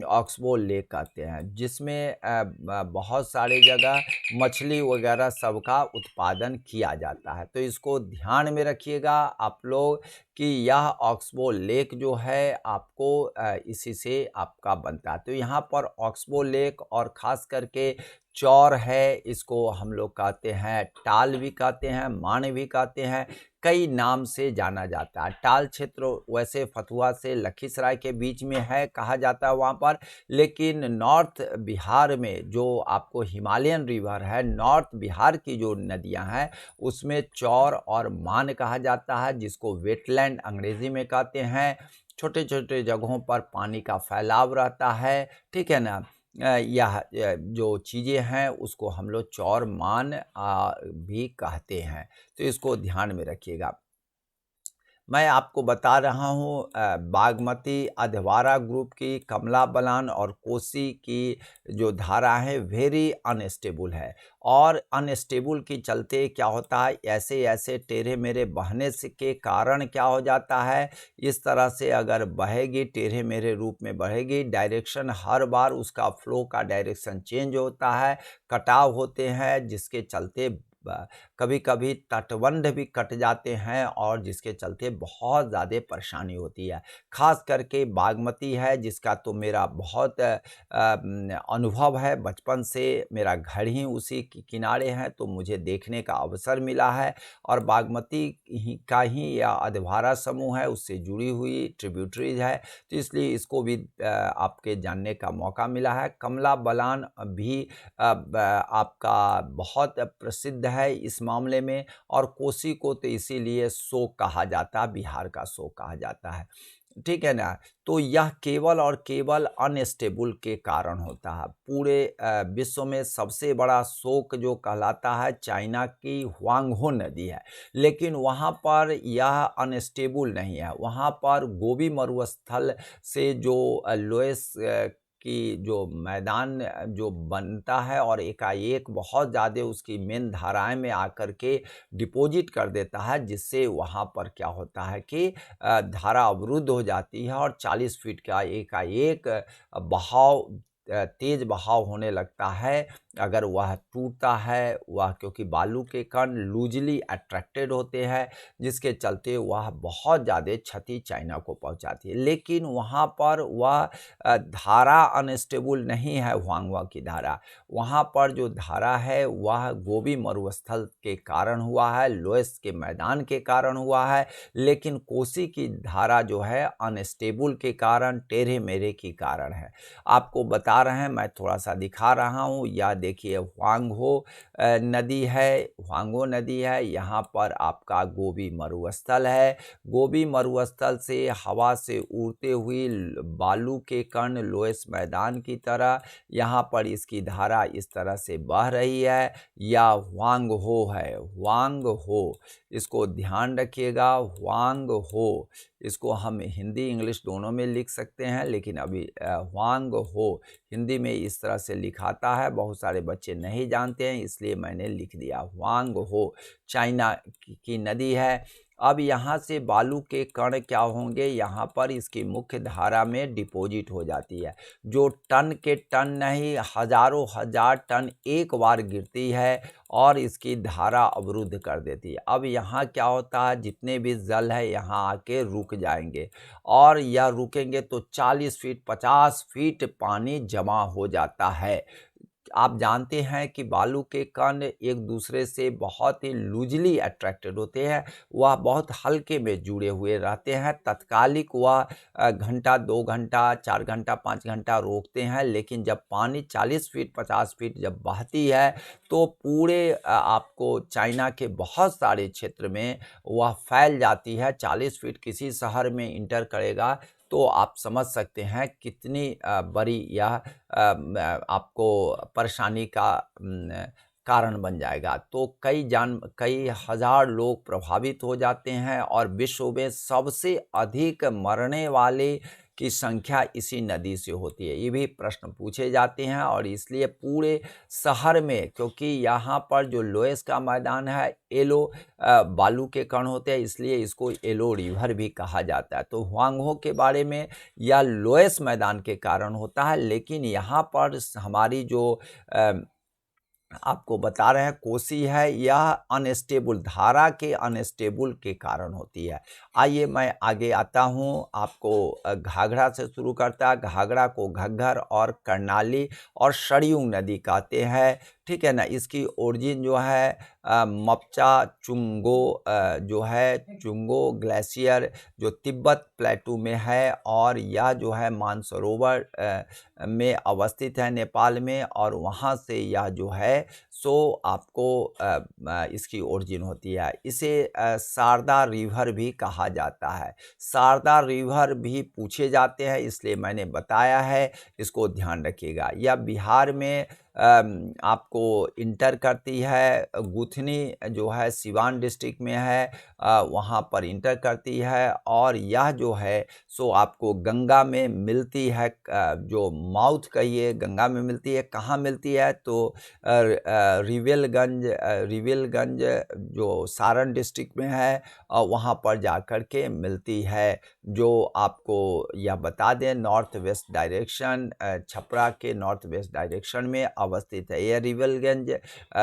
ऑक्सबो लेक कहते हैं, जिसमें बहुत सारे जगह मछली वगैरह सबका उत्पादन किया जाता है। तो इसको ध्यान में रखिएगा आप लोग कि यह ऑक्सबो लेक जो है आपको इसी से आपका बनता है। तो यहाँ पर ऑक्सबो लेक और ख़ास करके चौर है, इसको हम लोग कहते हैं टाल भी कहते हैं, मान भी कहते हैं। कई नाम से जाना जाता है। टाल क्षेत्र वैसे फतुहा से लखीसराय के बीच में है, कहा जाता है वहाँ पर, लेकिन नॉर्थ बिहार में जो आपको हिमालयन रिवर है, नॉर्थ बिहार की जो नदियाँ हैं उसमें चौर और मान कहा जाता है, जिसको वेटलैंड अंग्रेजी में कहते हैं। छोटे छोटे जगहों पर पानी का फैलाव रहता है, ठीक है ना। यह जो चीज़ें हैं उसको हम लोग चौर मान भी कहते हैं, तो इसको ध्यान में रखिएगा। मैं आपको बता रहा हूँ बागमती, अधवारा ग्रुप की, कमला बलान और कोसी की जो धारा है वेरी अनस्टेबल है। और अनस्टेबल के चलते क्या होता है, ऐसे ऐसे टेढ़े मेढ़े बहने से के कारण क्या हो जाता है, इस तरह से अगर बहेगी, टेढ़े मेढ़े रूप में बढ़ेगी, डायरेक्शन हर बार उसका फ्लो का डायरेक्शन चेंज होता है, कटाव होते हैं, जिसके चलते कभी कभी तटबंध भी कट जाते हैं और जिसके चलते बहुत ज़्यादा परेशानी होती है। खास करके बागमती है, जिसका तो मेरा बहुत अनुभव है, बचपन से मेरा घर ही उसी किनारे है, तो मुझे देखने का अवसर मिला है। और बागमती का ही या अधवारा समूह है, उससे जुड़ी हुई ट्रिब्यूटरीज है, तो इसलिए इसको भी आपके जानने का मौका मिला है। कमला बलान भी आपका बहुत प्रसिद्ध है इस मामले में, और कोसी को तो इसीलिए शोक कहा जाता है, बिहार का शोक कहा जाता है, ठीक है ना। तो यह केवल और केवल अनस्टेबल के कारण होता है। पूरे विश्व में सबसे बड़ा शोक जो कहलाता है चाइना की ह्वांगहो नदी है, लेकिन वहाँ पर यह अनस्टेबल नहीं है। वहाँ पर गोबी मरुस्थल से जो लोएस कि जो मैदान जो बनता है और एकाएक बहुत ज़्यादा उसकी मेन धाराएं में आकर के डिपॉजिट कर देता है, जिससे वहाँ पर क्या होता है कि धारा अवरुद्ध हो जाती है और 40 फीट का एकाएक बहाव तेज बहाव होने लगता है। अगर वह टूटता है, वह क्योंकि बालू के कण लूजली अट्रैक्टेड होते हैं, जिसके चलते वह बहुत ज़्यादा क्षति चाइना को पहुंचाती है। लेकिन वहाँ पर वह धारा अनस्टेबल नहीं है, ह्वांगवा की धारा। वहाँ पर जो धारा है वह गोबी मरुस्थल के कारण हुआ है, लोएस के मैदान के कारण हुआ है। लेकिन कोसी की धारा जो है अनस्टेबल के कारण, टेढ़े मेढ़े के कारण है। आपको बता रहे हैं, मैं थोड़ा सा दिखा रहा हूँ। यह देखिए ह्वांगहो नदी है, ह्वांगहो नदी है। यहाँ पर आपका गोबी मरुस्थल है। गोबी मरुस्थल से हवा से उड़ते हुई बालू के कण लोएस मैदान की तरह यहाँ पर इसकी धारा इस तरह से बह रही है। या ह्वांगहो है, ह्वांगहो, इसको ध्यान रखिएगा, ह्वांगहो। इसको हम हिंदी इंग्लिश दोनों में लिख सकते हैं, लेकिन अभी ह्वांगहो हिंदी में इस तरह से लिखाता है, बहुत सारे बच्चे नहीं जानते हैं, इसलिए मैंने लिख दिया। ह्वांगहो चाइना की नदी है। अब यहाँ से बालू के कण क्या होंगे, यहाँ पर इसकी मुख्य धारा में डिपॉजिट हो जाती है, जो टन के टन नहीं, हजारों हजार टन एक बार गिरती है और इसकी धारा अवरुद्ध कर देती है। अब यहाँ क्या होता है, जितने भी जल है यहाँ आके रुक जाएंगे, और यह रुकेंगे तो 40 फीट 50 फीट पानी जमा हो जाता है। आप जानते हैं कि बालू के कण एक दूसरे से बहुत ही लूजली अट्रैक्टेड होते हैं, वह बहुत हल्के में जुड़े हुए रहते हैं। तत्कालिक वह घंटा 2 घंटा 4 घंटा 5 घंटा रोकते हैं, लेकिन जब पानी 40 फीट 50 फीट जब बहती है तो पूरे आपको चाइना के बहुत सारे क्षेत्र में वह फैल जाती है। 40 फीट किसी शहर में इंटर करेगा तो आप समझ सकते हैं कितनी बड़ी यह आपको परेशानी का कारण बन जाएगा। तो कई हज़ार लोग प्रभावित हो जाते हैं और विश्व में सबसे अधिक मरने वाले की संख्या इसी नदी से होती है। ये भी प्रश्न पूछे जाते हैं और इसलिए पूरे शहर में, क्योंकि यहाँ पर जो लोएस का मैदान है येलो बालू के कण होते हैं, इसलिए इसको येलो रिवर भी कहा जाता है। तो ह्वांगहो के बारे में यह लोएस मैदान के कारण होता है, लेकिन यहाँ पर हमारी जो आपको बता रहे हैं कोसी है, यह अनस्टेबल धारा के अनस्टेबल के कारण होती है। आइए मैं आगे आता हूँ, आपको घाघरा से शुरू करता है। घाघरा को घग्गर और कर्नाली और सरयू नदी कहते हैं, ठीक है ना। इसकी ओरिजिन जो है मपचा चुंगो जो है चुंगो ग्लेशियर जो तिब्बत प्लेटू में है, और यह जो है मानसरोवर में अवस्थित है नेपाल में, और वहाँ से यह जो है सो आपको इसकी ओरिजिन होती है। इसे शारदा रिवर भी कहा जाता है। शारदा रिवर भी पूछे जाते हैं, इसलिए मैंने बताया है, इसको ध्यान रखिएगा। यह बिहार में आपको इंटर करती है। गुथनी जो है सिवान डिस्ट्रिक्ट में है, वहाँ पर इंटर करती है, और यह जो है सो आपको गंगा में मिलती है। जो माउथ कहिए गंगा में मिलती है। कहाँ मिलती है तो रिविलगंज जो सारण डिस्ट्रिक्ट में है, वहाँ पर जा कर के मिलती है। जो आपको यह बता दें नॉर्थ वेस्ट डायरेक्शन, छपरा के नॉर्थ वेस्ट डायरेक्शन में अवस्थित है। यह रिविलगंज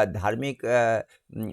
धार्मिक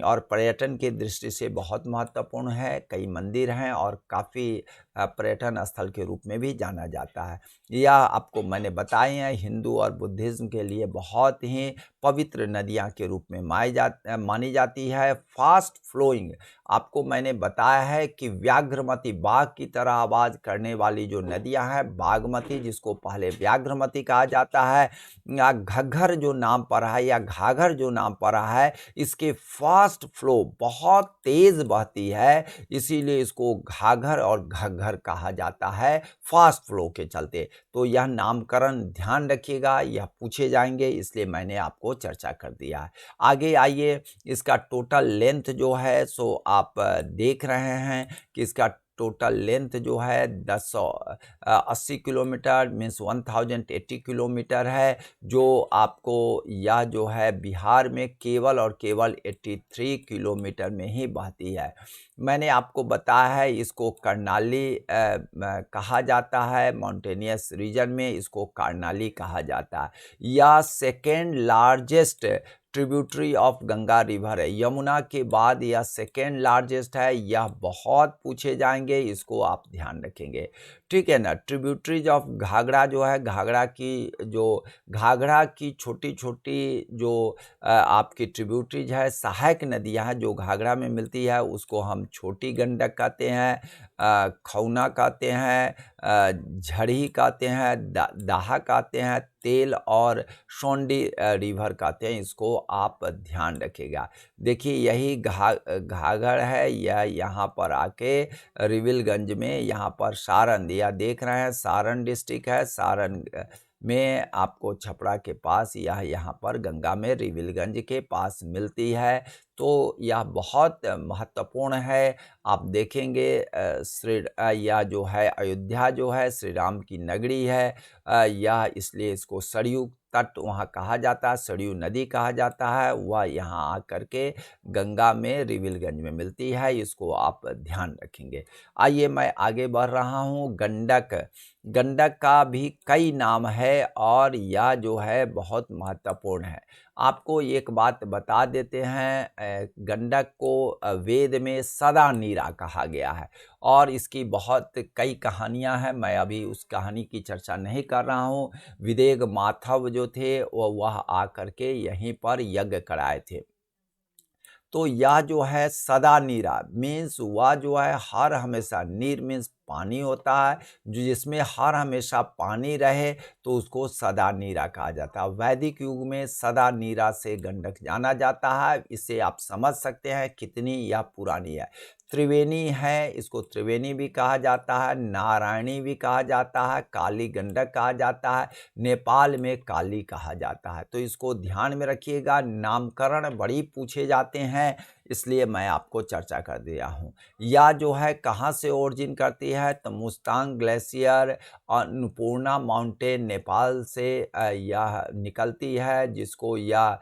और पर्यटन की दृष्टि से बहुत महत्वपूर्ण है। कई मंदिर हैं और काफ़ी पर्यटन स्थल के रूप में भी जाना जाता है। यह आपको मैंने बताए हैं हिंदू और बुद्धिज़्म के लिए बहुत ही पवित्र नदियाँ के रूप में मानी जाती है। फास्ट फ्लोइंग, आपको मैंने बताया है कि व्याघ्रमती बाघ की तरह आवाज़ करने वाली जो नदियाँ हैं, बागमती जिसको पहले व्याघ्रमती कहा जाता है, या घग्गर जो नाम पड़ा है या घाघर जो नाम पड़ा है, इसके फास्ट फ्लो बहुत तेज़ बहती है, इसीलिए इसको घाघर और घग्गर कहा जाता है फास्ट फ्लो के चलते। तो यह नामकरण ध्यान रखिएगा, यह पूछे जाएंगे, इसलिए मैंने आपको चर्चा कर दिया है। आगे आइए, इसका टोटल लेंथ जो है सो आप देख रहे हैं कि इसका टोटल लेंथ जो है 1080 किलोमीटर मीन्स 1080 किलोमीटर है, जो आपको यह जो है बिहार में केवल और केवल 83 किलोमीटर में ही बहती है। मैंने आपको बताया है इसको कर्णाली कहा जाता है। माउंटेनियस रीजन में इसको कर्णाली कहा जाता है। यह second largest tributary of Ganga river है। यमुना के बाद यह सेकेंड लार्जेस्ट है। यह बहुत पूछे जाएंगे, इसको आप ध्यान रखेंगे, ठीक है ना। ट्रिब्यूटरीज ऑफ घाघरा जो है, घाघरा की छोटी छोटी जो आपकी ट्रिब्यूटरीज है, सहायक नदियाँ हैं जो घाघरा में मिलती है, उसको हम छोटी गंडक कहते हैं, खौना कहते हैं, झड़ी कहते हैं, दाहा कहते हैं, तेल और सोंडी रिवर कहते हैं। इसको आप ध्यान रखिएगा। देखिए यही घाघर है, यह यहाँ पर आके रिविलगंज में यहाँ पर सारण, यह देख रहे हैं सारण डिस्ट्रिक्ट है। सारण में आपको छपरा के पास यह यहाँ पर गंगा में रिविलगंज के पास मिलती है। तो यह बहुत महत्वपूर्ण है। आप देखेंगे यह जो है अयोध्या जो है श्री राम की नगरी है। यह इसलिए इसको सरयू तट वहाँ कहा जाता है, सरयू नदी कहा जाता है। वह यहाँ आकर के गंगा में रिविलगंज में मिलती है, इसको आप ध्यान रखेंगे। आइए मैं आगे बढ़ रहा हूँ। गंडक, गंडक का भी कई नाम है और यह जो है बहुत महत्वपूर्ण है। आपको एक बात बता देते हैं, गंडक को वेद में सदा नीरा कहा गया है, और इसकी बहुत कई कहानियां हैं। मैं अभी उस कहानी की चर्चा नहीं कर रहा हूँ। विदेग माधव जो थे वह आकर के यहीं पर यज्ञ कराए थे। तो यह जो है सदा नीरा मीन्स वह जो है हर हमेशा, नीर मीन्स पानी होता है, जो जिसमें हर हमेशा पानी रहे तो उसको सदा नीरा कहा जाता है। वैदिक युग में सदा नीरा से गंडक जाना जाता है। इससे आप समझ सकते हैं कितनी यह पुरानी है। त्रिवेणी है, इसको त्रिवेणी भी कहा जाता है, नारायणी भी कहा जाता है, काली गंडक कहा जाता है, नेपाल में काली कहा जाता है। तो इसको ध्यान में रखिएगा, नामकरण बड़ी पूछे जाते हैं, इसलिए मैं आपको चर्चा कर दिया हूँ। यह जो है कहाँ से ओरिजिन करती है तो मुस्तांग ग्लेशियर और अन्नपूर्णा माउंटेन नेपाल से यह निकलती है, जिसको यह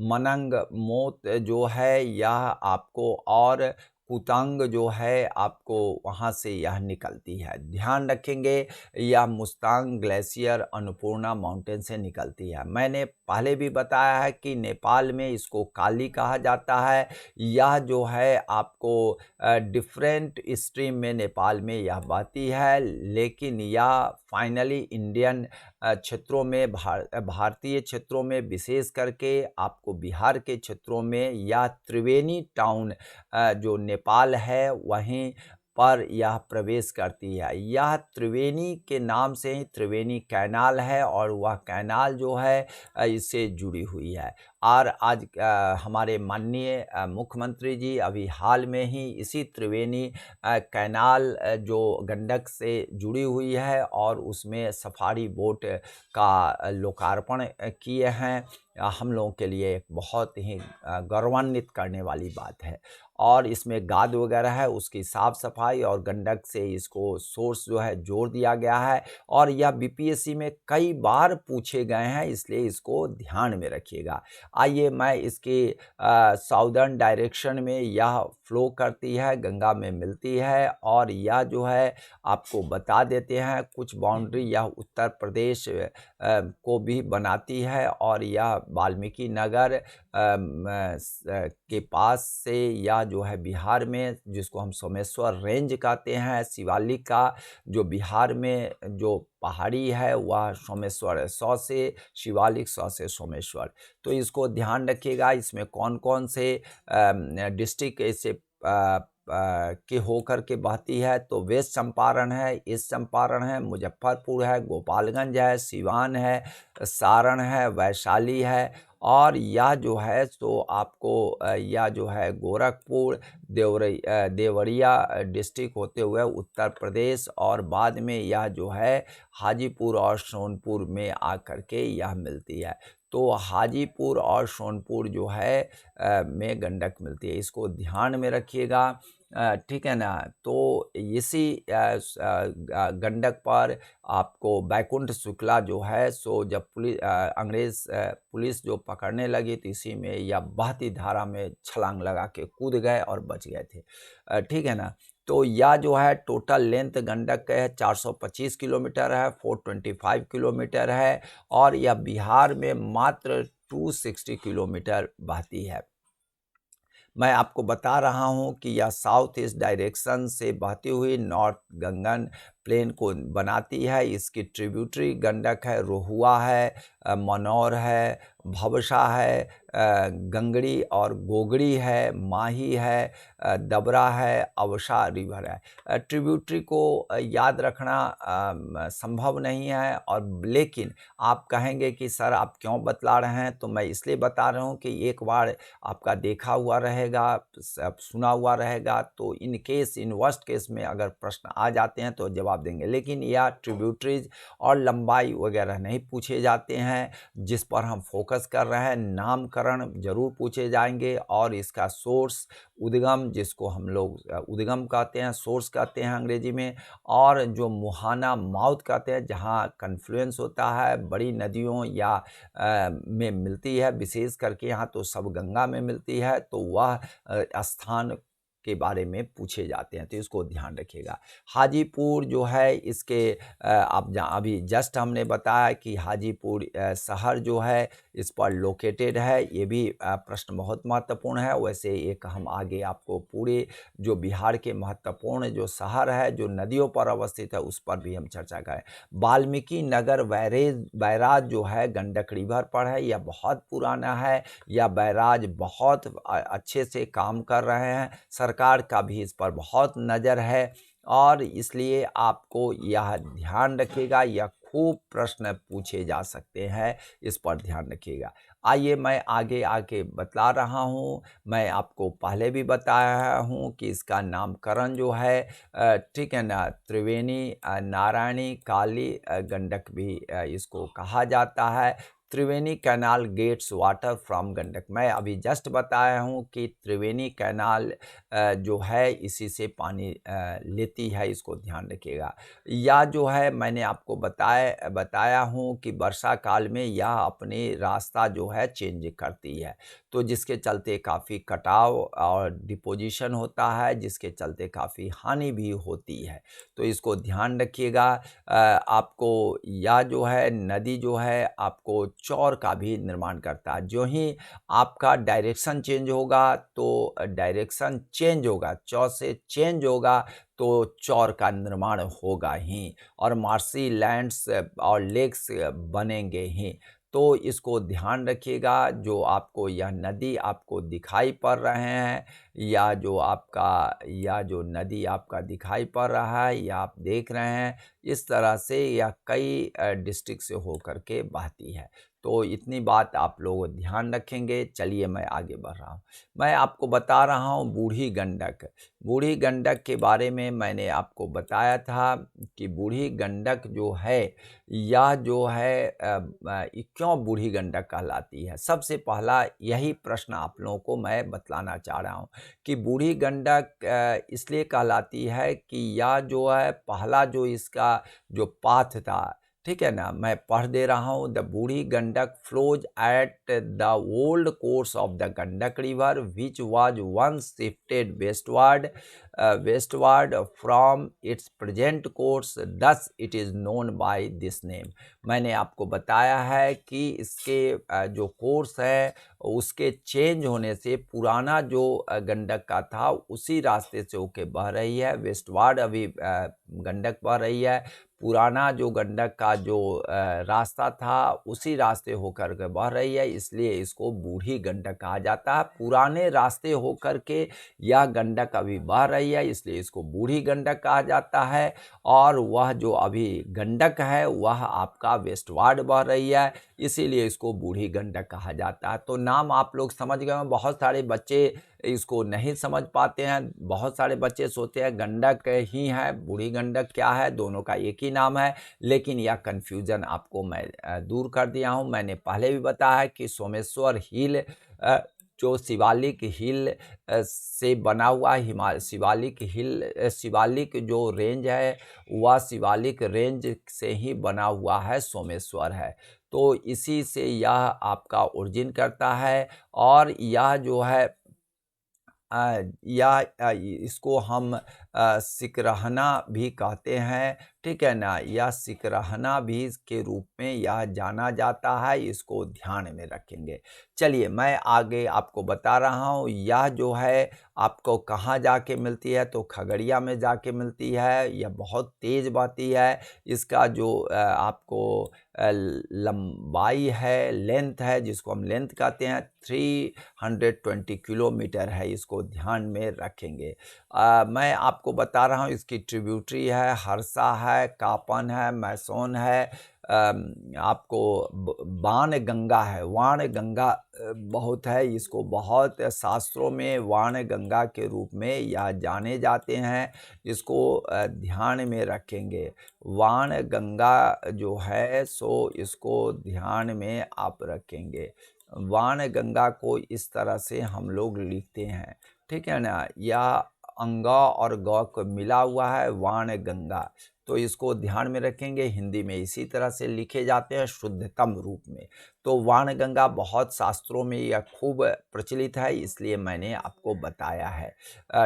मनंग मोत जो है यह आपको, और कुतांग जो है आपको वहाँ से यह निकलती है। ध्यान रखेंगे यह मुस्तांग ग्लेशियर अन्नपूर्णा माउंटेन से निकलती है। मैंने पहले भी बताया है कि नेपाल में इसको काली कहा जाता है। यह जो है आपको डिफरेंट स्ट्रीम में नेपाल में यह बहती है, लेकिन यह फाइनली इंडियन क्षेत्रों में भारतीय क्षेत्रों में विशेष करके आपको बिहार के क्षेत्रों में या त्रिवेणी टाउन जो नेपाल है वहीं पर यह प्रवेश करती है। यह त्रिवेणी के नाम से ही त्रिवेणी कैनाल है और वह कैनाल जो है इससे जुड़ी हुई है। और आज हमारे माननीय मुख्यमंत्री जी अभी हाल में ही इसी त्रिवेणी कैनाल जो गंडक से जुड़ी हुई है और उसमें सफारी बोट का लोकार्पण किए हैं। हम लोगों के लिए एक बहुत ही गौरवान्वित करने वाली बात है। और इसमें गाद वगैरह है उसकी साफ़ सफाई और गंडक से इसको सोर्स जो है जोड़ दिया गया है। और यह बीपीएससी में कई बार पूछे गए हैं, इसलिए इसको ध्यान में रखिएगा। आइए मैं इसके साउदर्न डायरेक्शन में यह फ्लो करती है, गंगा में मिलती है और यह जो है आपको बता देते हैं कुछ बाउंड्री यह उत्तर प्रदेश को भी बनाती है और यह वाल्मीकि नगर के पास से या जो है बिहार में जिसको हम सोमेश्वर रेंज कहते हैं, शिवालिक का जो बिहार में जो पहाड़ी है वह सोमेश्वर है, 100 से शिवालिक 100 से सोमेश्वर। तो इसको ध्यान रखिएगा। इसमें कौन कौन से डिस्ट्रिक्ट ऐसे के होकर के बहती है तो वेस्ट चंपारण है, ईस्ट चंपारण है, मुजफ्फरपुर है, गोपालगंज है, सिवान है, सारण है, वैशाली है और यह जो है तो आपको यह जो है गोरखपुर देवरिया डिस्ट्रिक्ट होते हुए उत्तर प्रदेश और बाद में यह जो है हाजीपुर और सोनपुर में आकर के यह मिलती है। तो हाजीपुर और सोनपुर जो है में गंडक मिलती है, इसको ध्यान में रखिएगा। ठीक है ना। तो इसी गंडक पर आपको बैकुंठ शुक्ला जो है सो जब अंग्रेज़ पुलिस जो पकड़ने लगी तो इसी में या बहती धारा में छलांग लगा के कूद गए और बच गए थे। ठीक है ना। तो यह जो है टोटल लेंथ गंडक का है 425 किलोमीटर है, 425 किलोमीटर है और यह बिहार में मात्र 260 किलोमीटर बहती है। मैं आपको बता रहा हूँ कि यह साउथ ईस्ट डायरेक्शन से बहती हुई नॉर्थ गंगन प्लेन को बनाती है। इसकी ट्रिब्यूटरी गंडक है, रोहुआ है, मनौर है, भवशा है, गंगड़ी और गोगड़ी है, माही है, दबरा है, अवसा रिवर है। ट्रिब्यूटरी को याद रखना संभव नहीं है और लेकिन आप कहेंगे कि सर आप क्यों बतला रहे हैं, तो मैं इसलिए बता रहा हूँ कि एक बार आपका देखा हुआ रहेगा, सुना हुआ रहेगा तो in case in worst case में अगर प्रश्न आ जाते हैं तो जवाब देंगे। लेकिन यह ट्रिब्यूटरीज और लंबाई वगैरह नहीं पूछे जाते हैं। जिस पर हम फोकस कर रहे हैं नामकरण जरूर पूछे जाएंगे और इसका सोर्स उद्गम जिसको हम लोग उद्गम कहते हैं, सोर्स कहते हैं अंग्रेजी में, और जो मुहाना माउथ कहते हैं जहाँ कन्फ्लुएंस होता है बड़ी नदियों या में मिलती है, विशेष करके यहाँ तो सब गंगा में मिलती है, तो वह स्थान के बारे में पूछे जाते हैं, तो इसको ध्यान रखिएगा। हाजीपुर जो है इसके आप अभी जस्ट हमने बताया कि हाजीपुर शहर जो है इस पर लोकेटेड है, ये भी प्रश्न बहुत महत्वपूर्ण है। वैसे एक हम आगे आपको पूरे जो बिहार के महत्वपूर्ण जो शहर है जो नदियों पर अवस्थित है उस पर भी हम चर्चा करें। वाल्मीकि नगर बैराज जो है गंडक रिवर पर है, यह बहुत पुराना है, यह बैराज बहुत अच्छे से काम कर रहे हैं, सरकार का भी इस पर बहुत नज़र है और इसलिए आपको यह ध्यान रखिएगा, यह खूब प्रश्न पूछे जा सकते हैं, इस पर ध्यान रखिएगा। आइए मैं आगे बतला रहा हूँ। मैं आपको पहले भी बताया हूँ कि इसका नामकरण जो है ठीक है ना, त्रिवेणी नारायणी काली गंडक भी इसको कहा जाता है। Triveni canal gets water from Gandak, मैं अभी जस्ट बताया हूँ कि त्रिवेणी कैनाल जो है इसी से पानी लेती है, इसको ध्यान रखिएगा। या जो है मैंने आपको बताया हूँ कि वर्षा काल में यह अपने रास्ता जो है चेंज करती है, तो जिसके चलते काफ़ी कटाव और डिपोजिशन होता है, जिसके चलते काफ़ी हानि भी होती है, तो इसको ध्यान रखिएगा। आपको यह जो है नदी जो है आपको चौर का भी निर्माण करता है। जो ही आपका डायरेक्शन चेंज होगा तो डायरेक्शन चेंज होगा, चौ से चेंज होगा तो चौर का निर्माण होगा ही और मार्शी लैंड्स और लेक्स बनेंगे ही। तो इसको ध्यान रखिएगा। जो आपको यह नदी आपको दिखाई पड़ रहे हैं या जो नदी आपका दिखाई पड़ रहा है या आप देख रहे हैं, इस तरह से यह कई डिस्ट्रिक्ट से होकर के बहती है। तो इतनी बात आप लोग ध्यान रखेंगे। चलिए मैं आगे बढ़ रहा हूँ। मैं आपको बता रहा हूँ बूढ़ी गंडक। बूढ़ी गंडक के बारे में मैंने आपको बताया था कि बूढ़ी गंडक जो है यह जो है क्यों बूढ़ी गंडक कहलाती है। सबसे पहला यही प्रश्न आप लोगों को मैं बतलाना चाह रहा हूँ कि बूढ़ी गंडक इसलिए कहलाती है कि यह जो है पहला जो इसका जो पाथ था, ठीक है ना, मैं पढ़ दे रहा हूँ। The Burhi Gandak flows at the old course of the Gandak river which was once shifted westward from its present course, thus it is known by this name। मैंने आपको बताया है कि इसके जो कोर्स है उसके चेंज होने से पुराना जो गंडक का था उसी रास्ते से होके बह रही है, वेस्टवार्ड अभी गंडक बह रही है। पुराना जो गंडक का जो रास्ता था उसी रास्ते होकर के बह रही है, इसलिए इसको बूढ़ी गंडक कहा जाता है। पुराने रास्ते होकर के यह गंडक अभी बह रही है, इसलिए इसको बूढ़ी गंडक कहा जाता है। और वह जो अभी गंडक है वह आपका वेस्टवार्ड बह रही है, इसीलिए इसको बूढ़ी गंडक कहा जाता है। तो नाम आप लोग समझ गए हैं। बहुत सारे बच्चे इसको नहीं समझ पाते हैं। बहुत सारे बच्चे सोचते हैं गंडक ही है, बूढ़ी गंडक क्या है, दोनों का एक ही नाम है। लेकिन यह कन्फ्यूज़न आपको मैं दूर कर दिया हूँ। मैंने पहले भी बताया कि सोमेश्वर हिल जो शिवालिक हिल से बना हुआ शिवालिक जो रेंज है वह शिवालिक रेंज से ही बना हुआ है, सोमेश्वर है। तो इसी से यह आपका ओरिजिन करता है। और यह जो है इसको हम सिकरहना भी कहते हैं, ठीक है ना। यह सिकरहना भी के रूप में यह जाना जाता है, इसको ध्यान में रखेंगे। चलिए मैं आगे आपको बता रहा हूँ। यह जो है आपको कहाँ जाके मिलती है, तो खगड़िया में जाके मिलती है। यह बहुत तेज़ बहती है। इसका जो आपको लंबाई है, लेंथ है, जिसको हम लेंथ कहते हैं, 320 किलोमीटर है। इसको ध्यान में रखेंगे। मैं आपको बता रहा हूँ इसकी ट्रिब्यूटरी है, हरसा है, कापन है, मैसोन है, आपको वाण गंगा है। वाण गंगा बहुत है, इसको बहुत शास्त्रों में वाण गंगा के रूप में यह जाने जाते हैं। इसको ध्यान में रखेंगे। वाण गंगा जो है सो इसको ध्यान में आप रखेंगे। वाण गंगा को इस तरह से हम लोग लिखते हैं, ठीक है ना। या अंगा और ग को मिला हुआ है, वाण गंगा। तो इसको ध्यान में रखेंगे। हिंदी में इसी तरह से लिखे जाते हैं शुद्धतम रूप में। तो वाण गंगा बहुत शास्त्रों में यह खूब प्रचलित है, इसलिए मैंने आपको बताया है,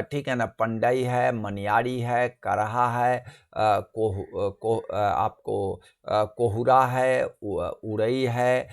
ठीक है ना। पंडई है, मनियारी है, करहा है, आपको कोहुरा है, उड़ई है,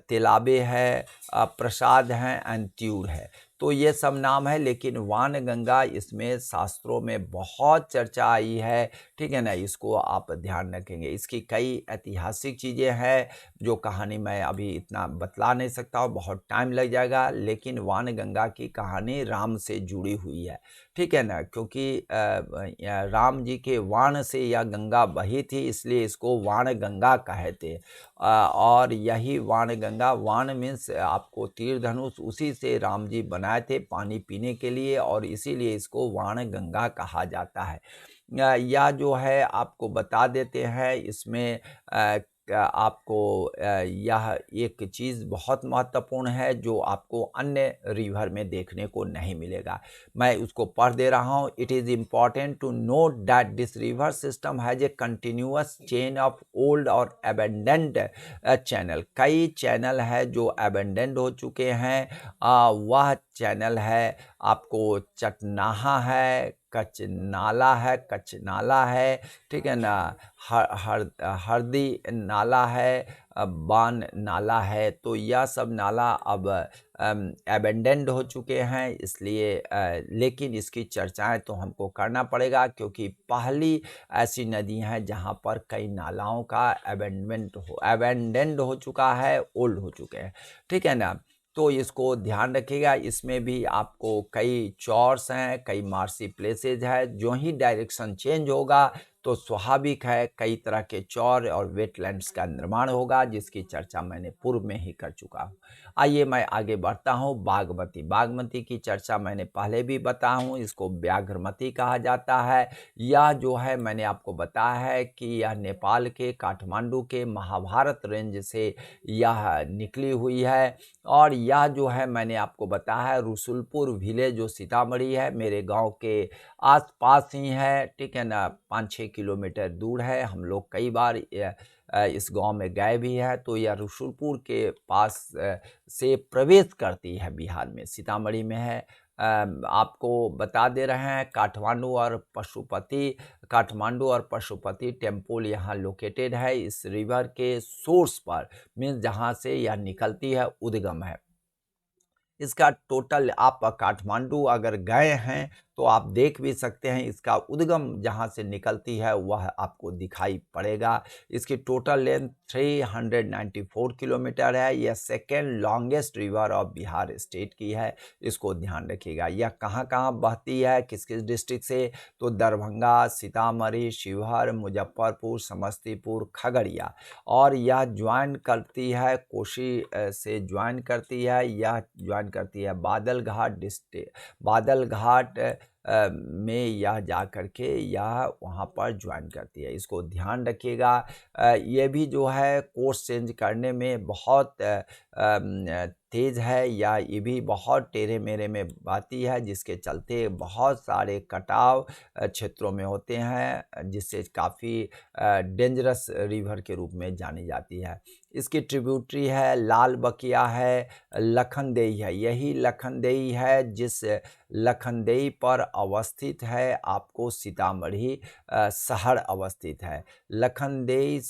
तेलाबे है, प्रसाद है, अंत्यूर है। तो ये सब नाम है, लेकिन वाण गंगा इसमें शास्त्रों में बहुत चर्चा आई है, ठीक है ना। इसको आप ध्यान रखेंगे। इसकी कई ऐतिहासिक चीज़ें हैं जो कहानी मैं अभी इतना बतला नहीं सकता हूँ, बहुत टाइम लग जाएगा। लेकिन वाण गंगा की कहानी राम से जुड़ी हुई है, ठीक है ना। क्योंकि राम जी के वाण से यह गंगा बही थी, इसलिए इसको वाण गंगा कहे थे। और यही वाण गंगा, वाण मीन्स आपको तीर धनुष, उसी से राम जी बनाए थे पानी पीने के लिए, और इसीलिए इसको वाण गंगा कहा जाता है। या जो है आपको बता देते हैं इसमें आपको यह एक चीज़ बहुत महत्वपूर्ण है जो आपको अन्य रिवर में देखने को नहीं मिलेगा। मैं उसको पढ़ दे रहा हूँ। It is important to note that this river system has a continuous chain of old और एबेंडेंट चैनल। कई चैनल है जो एबेंडेंट हो चुके हैं। वह चैनल है आपको चटनाहा है, कच्छ नाला है, ठीक है ना, हरदी नाला है, बान नाला है। तो यह सब नाला अब एबेंडेंड हो चुके हैं, इसलिए लेकिन इसकी चर्चाएं तो हमको करना पड़ेगा, क्योंकि पहली ऐसी नदी हैं जहां पर कई नालाओं का एबेंडेंड हो चुका है, ओल्ड हो चुके हैं, ठीक है ना। तो इसको ध्यान रखिएगा। इसमें भी आपको कई चौर्स हैं, कई मार्सी प्लेसेज है। जो ही डायरेक्शन चेंज होगा तो स्वाभाविक है कई तरह के चौर और वेटलैंड्स का निर्माण होगा, जिसकी चर्चा मैंने पूर्व में ही कर चुका हूँ। आइए मैं आगे बढ़ता हूँ। बागमती की चर्चा मैंने पहले भी बताया हूँ, इसको व्याघ्रमती कहा जाता है। यह जो है मैंने आपको बताया है कि यह नेपाल के काठमांडू के महाभारत रेंज से यह निकली हुई है। और यह जो है मैंने आपको बताया है रसुलपुर विलेज जो सीतामढ़ी है, मेरे गांव के आसपास ही है, ठीक है ना, 5-6 किलोमीटर दूर है। हम लोग कई बार इस गांव में गए भी हैं। तो यह रसुलपुर के पास से प्रवेश करती है बिहार में, सीतामढ़ी में है। आपको बता दे रहे हैं काठमांडू और पशुपति टेम्पल यहाँ लोकेटेड है इस रिवर के सोर्स पर, मीन्स जहाँ से यह निकलती है, उद्गम है। इसका टोटल आप काठमांडू अगर गए हैं तो आप देख भी सकते हैं, इसका उद्गम जहां से निकलती है वह आपको दिखाई पड़ेगा। इसकी टोटल लेंथ 394 किलोमीटर है। यह second longest river of Bihar state की है, इसको ध्यान रखिएगा। यह कहाँ कहाँ बहती है, किस किस डिस्ट्रिक्ट से, तो दरभंगा, सीतामढ़ी, शिवहर, मुजफ्फरपुर, समस्तीपुर, खगड़िया, और यह ज्वाइन करती है कोसी से ज्वाइन करती है, यह ज्वाइन करती है बादल घाट में यह जा कर के यह वहाँ पर ज्वाइन करती है, इसको ध्यान रखिएगा। ये भी जो है कोर्स चेंज करने में बहुत तेज़ है, या ये भी बहुत टेढ़े मेढ़े में बहती है, जिसके चलते बहुत सारे कटाव क्षेत्रों में होते हैं, जिससे काफ़ी डेंजरस रिवर के रूप में जानी जाती है। इसकी ट्रिब्यूटरी है लाल बकिया है, लखनदेई है। यही लखनदेई है जिस लखनदेई पर अवस्थित है आपको सीतामढ़ी शहर अवस्थित है। लखनदेई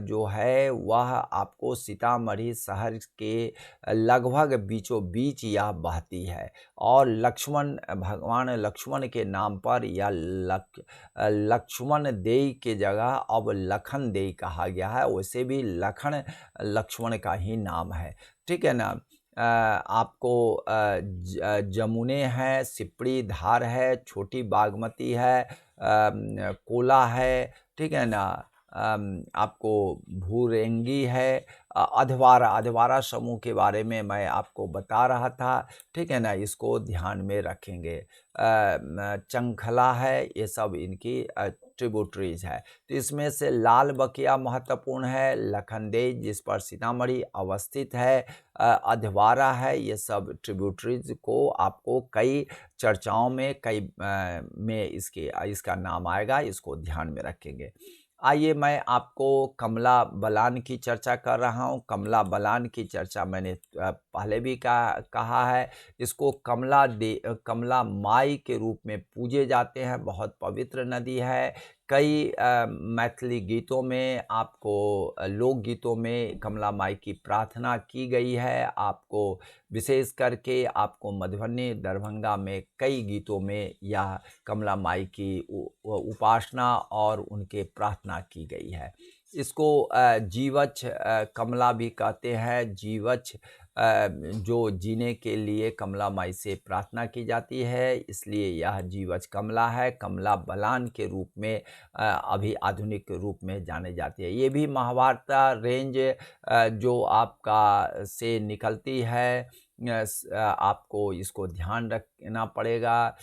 जो है वह आपको सीतामढ़ी शहर के लगभग बीचों बीच यह बहती है, और भगवान लक्ष्मण के नाम पर यह लक्ष्मण देई के जगह अब लखन देई कहा गया है। वैसे भी लक्ष्मण का ही नाम है, ठीक है ना। आपको जमुने हैं, सिपड़ी धार है, छोटी बागमती है, कोला है, ठीक है ना। आपको भूरेंगी है, अधवारा समूह के बारे में मैं आपको बता रहा था, ठीक है ना, इसको ध्यान में रखेंगे। चंखला है, ये सब इनकी ट्रिब्यूटरीज है। तो इसमें से लाल बकिया महत्वपूर्ण है, लखनदेई जिस पर सीतामढ़ी अवस्थित है, अधवारा है, ये सब ट्रिब्यूटरीज को आपको कई चर्चाओं में में इसका नाम आएगा, इसको ध्यान में रखेंगे। आइए मैं आपको कमला बलान की चर्चा कर रहा हूँ। कमला बलान की चर्चा मैंने पहले भी कहा है। इसको कमला माई के रूप में पूजे जाते हैं, बहुत पवित्र नदी है। कई मैथिली गीतों में आपको लोकगीतों में कमला माई की प्रार्थना की गई है। आपको विशेष करके आपको मधुबनी, दरभंगा में कई गीतों में यह कमला माई की उपासना और उनके प्रार्थना की गई है। इसको जीवछ कमला भी कहते हैं। जीवछ जो जीने के लिए कमला माई से प्रार्थना की जाती है, इसलिए यह जीवछ कमला है। कमला बलान के रूप में अभी आधुनिक रूप में जाने जाती है। ये भी महाभारत रेंज जो आपका से निकलती है, आपको इसको ध्यान रखना पड़ेगा।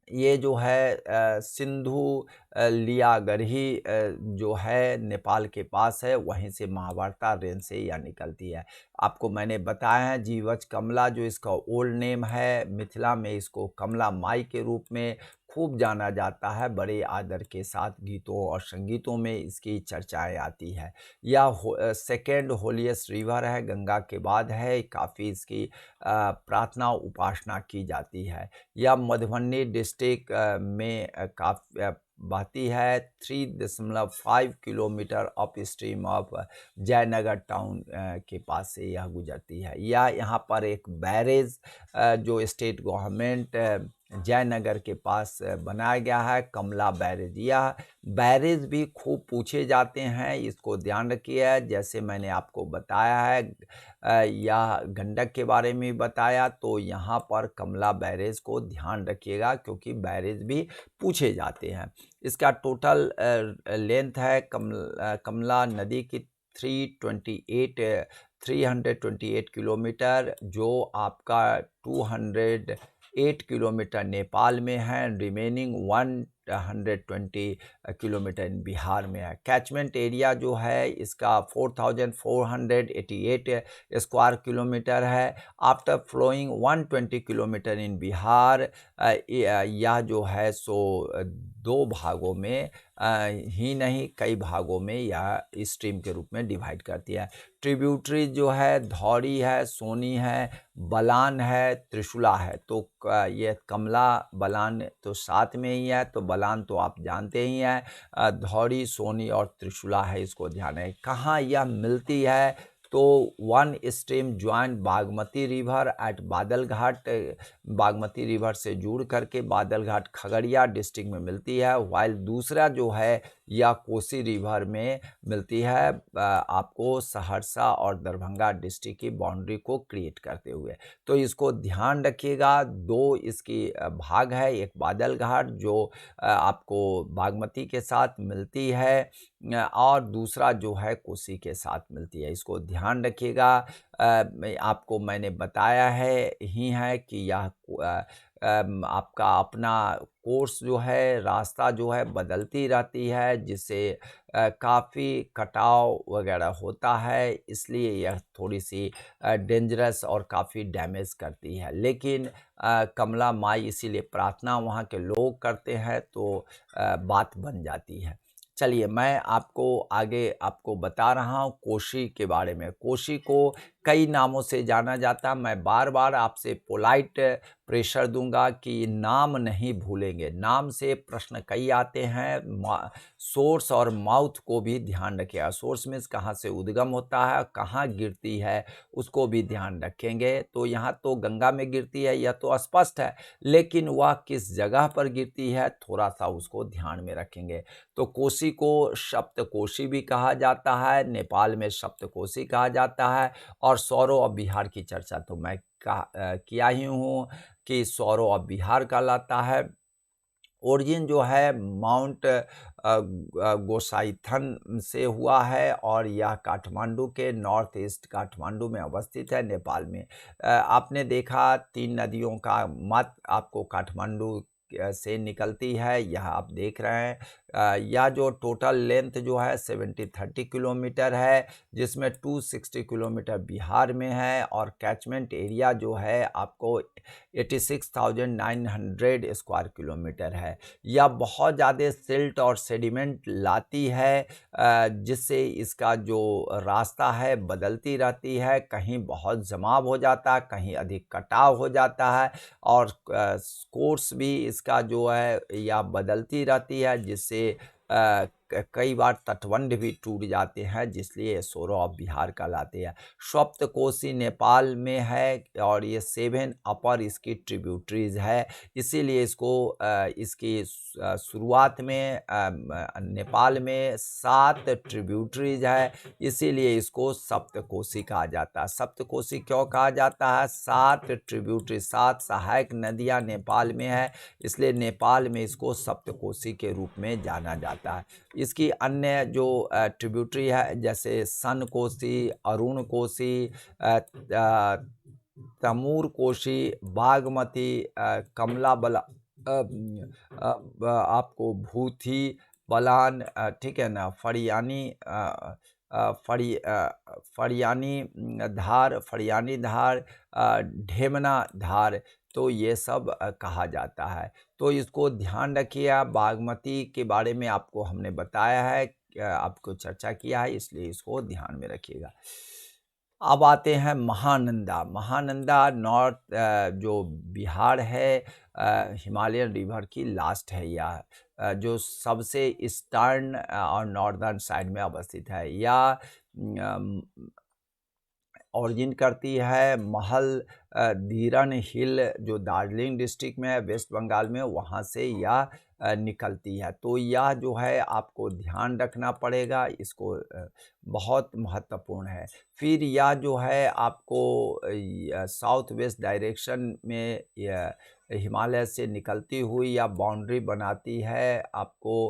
ये जो है सिंधु लियागढ़ी जो है नेपाल के पास है, वहीं से महाभारता रेंज से यह निकलती है। आपको मैंने बताया है जीवछ कमला जो इसका ओल्ड नेम है, मिथिला में इसको कमला माई के रूप में, खूब जाना जाता है, बड़े आदर के साथ गीतों और संगीतों में इसकी चर्चाएँ आती है। यह सेकंड होलीएस्ट रिवर है, गंगा के बाद है, काफ़ी इसकी प्रार्थना उपासना की जाती है। यह मधुबनी डिस्ट्रिक्ट में बहती है। 3.5 kilometre up stream of Jaynagar town के पास से यह गुजरती है। या यहाँ पर एक बैरेज जो स्टेट गवर्नमेंट जयनगर के पास बनाया गया है, कमला बैरेज। यह बैरेज भी खूब पूछे जाते हैं, इसको ध्यान रखिए। जैसे मैंने आपको बताया है या गंडक के बारे में बताया, तो यहाँ पर कमला बैरेज को ध्यान रखिएगा क्योंकि बैरेज भी पूछे जाते हैं। इसका टोटल लेंथ है कमला नदी की 328 किलोमीटर, जो आपका 208 किलोमीटर नेपाल में है, रिमेनिंग 120 किलोमीटर बिहार में है। कैचमेंट एरिया जो है इसका 4488 स्क्वायर किलोमीटर है। After flowing 120 kilometre in Bihar, यह जो है सो दो भागों में ही नहीं कई भागों में यह स्ट्रीम के रूप में डिवाइड करती है। ट्रिब्यूटरी जो है धौरी है, सोनी है, बलान है, त्रिशूला है। तो ये कमला बलान तो साथ में ही है, तो बलान तो आप जानते ही हैं। धौरी, सोनी और त्रिशूला है, इसको ध्यान है। कहाँ यह मिलती है, तो one stream join Bagmati river at Badalghat, Bagmati river से जुड़ करके बादलघाट खगड़िया डिस्ट्रिक्ट में मिलती है, वाइल दूसरा जो है या कोसी रिवर में मिलती है आपको सहरसा और दरभंगा डिस्ट्रिक्ट की बाउंड्री को क्रिएट करते हुए। तो इसको ध्यान रखिएगा, दो इसकी भाग है, एक बादलघाट जो आपको बागमती के साथ मिलती है और दूसरा जो है कोसी के साथ मिलती है, इसको ध्यान रखिएगा। आपको मैंने बताया है कि यह आपका अपना कोर्स जो है, रास्ता जो है बदलती रहती है, जिससे काफ़ी कटाव वगैरह होता है, इसलिए यह थोड़ी सी डेंजरस और काफ़ी डैमेज करती है। लेकिन कमला माई इसीलिए प्रार्थना वहाँ के लोग करते हैं, तो बात बन जाती है। चलिए मैं आगे आपको बता रहा हूँ कोशी के बारे में। कोशी को कई नामों से जाना जाता है। मैं बार बार आपसे पोलाइट प्रेशर दूंगा कि नाम नहीं भूलेंगे। नाम से प्रश्न कई आते हैं। सोर्स और माउथ को भी ध्यान रखिएगा। सोर्स मीन्स कहाँ से उद्गम होता है, कहाँ गिरती है, उसको भी ध्यान रखेंगे। तो यहाँ तो गंगा में गिरती है, यह तो स्पष्ट है, लेकिन वह किस जगह पर गिरती है थोड़ा सा उसको ध्यान में रखेंगे। तो कोसी को सप्तकोशी भी कहा जाता है, नेपाल में सप्तकोशी कहा जाता है। और सौरो ऑफ बिहार की चर्चा तो मैं किया ही हूँ कि सौरो ऑफ बिहार कहलाता है। ओरिजिन जो है माउंट गोसाइथन से हुआ है और यह काठमांडू के नॉर्थ ईस्ट काठमांडू में अवस्थित है, नेपाल में। आपने देखा 3 नदियों का मत आपको काठमांडू से निकलती है, यह आप देख रहे हैं। यह जो टोटल लेंथ जो है 70-30 किलोमीटर है, जिसमें 260 किलोमीटर बिहार में है और कैचमेंट एरिया जो है आपको 86,900 स्क्वायर किलोमीटर है। यह बहुत ज़्यादा सिल्ट और सेडिमेंट लाती है, जिससे इसका जो रास्ता है बदलती रहती है, कहीं बहुत जमाव हो जाता है, कहीं अधिक कटाव हो जाता है और कोर्स भी इसका जो है यह बदलती रहती है, जिससे कई बार तटबंध भी टूट जाते हैं, जिसलिए सौरो ऑफ बिहार कहलाते हैं। सप्तकोशी नेपाल में है और ये 7 अपर इसकी ट्रिब्यूटरीज है, इसीलिए इसको इसकी शुरुआत में नेपाल में 7 ट्रिब्यूटरीज है, इसीलिए इसको सप्तकोशी कहा जाता है। सप्तकोशी क्यों कहा जाता है? 7 ट्रिब्यूटरी, 7 सहायक नदियाँ नेपाल में है, इसलिए नेपाल में इसको सप्तकोशी के रूप में जाना जाता है। इसकी अन्य जो ट्रिब्यूटरी है जैसे सन कोशी, अरुण कोशी, तमूर कोशी, बागमती, कमला बला, आपको भूथी, बलान, ठीक है ना, फरियानी धार, ढेमना धार, तो ये सब कहा जाता है। तो इसको ध्यान रखिए आप। बागमती के बारे में आपको हमने बताया है, आपको चर्चा किया है, इसलिए इसको ध्यान में रखिएगा। अब आते हैं महानंदा। महानंदा जो बिहार है, हिमालयन रिवर की लास्ट है यह, जो सबसे ईस्टर्न और नॉर्दर्न साइड में अवस्थित है। यह ऑरिजिन करती है महल धीरन हिल, जो दार्जिलिंग डिस्ट्रिक्ट में है, वेस्ट बंगाल में, वहाँ से यह निकलती है। तो यह जो है आपको ध्यान रखना पड़ेगा, इसको बहुत महत्वपूर्ण है। फिर यह जो है आपको साउथ वेस्ट डायरेक्शन में हिमालय से निकलती हुई या बाउंड्री बनाती है आपको,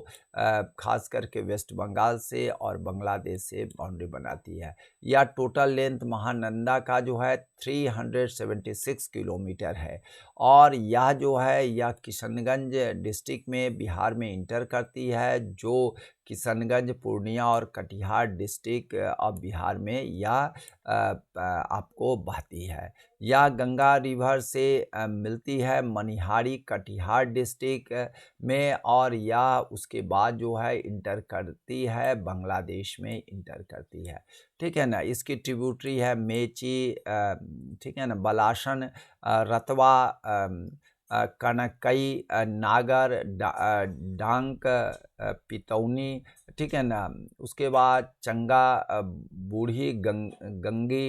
खास करके वेस्ट बंगाल से और बांग्लादेश से बाउंड्री बनाती है। या टोटल लेंथ महानंदा का जो है 376 किलोमीटर है, और यह जो है यह किशनगंज डिस्ट्रिक्ट में बिहार में इंटर करती है, जो किशनगंज, पूर्णिया और कटिहार डिस्ट्रिक्ट अब बिहार में यह आपको बहती है। यह गंगा रिवर से मिलती है मनिहारी, कटिहार डिस्ट्रिक्ट में, और यह उसके बाद जो है इंटर करती है बांग्लादेश में इंटर करती है। ठीक है ना। इसकी ट्रिब्यूटरी है मेची, ठीक है ना, बलाशन, रतवा, कनकई, नागर, डांक, पितौनी, ठीक है ना। उसके बाद चंगा, बूढ़ी गंगी,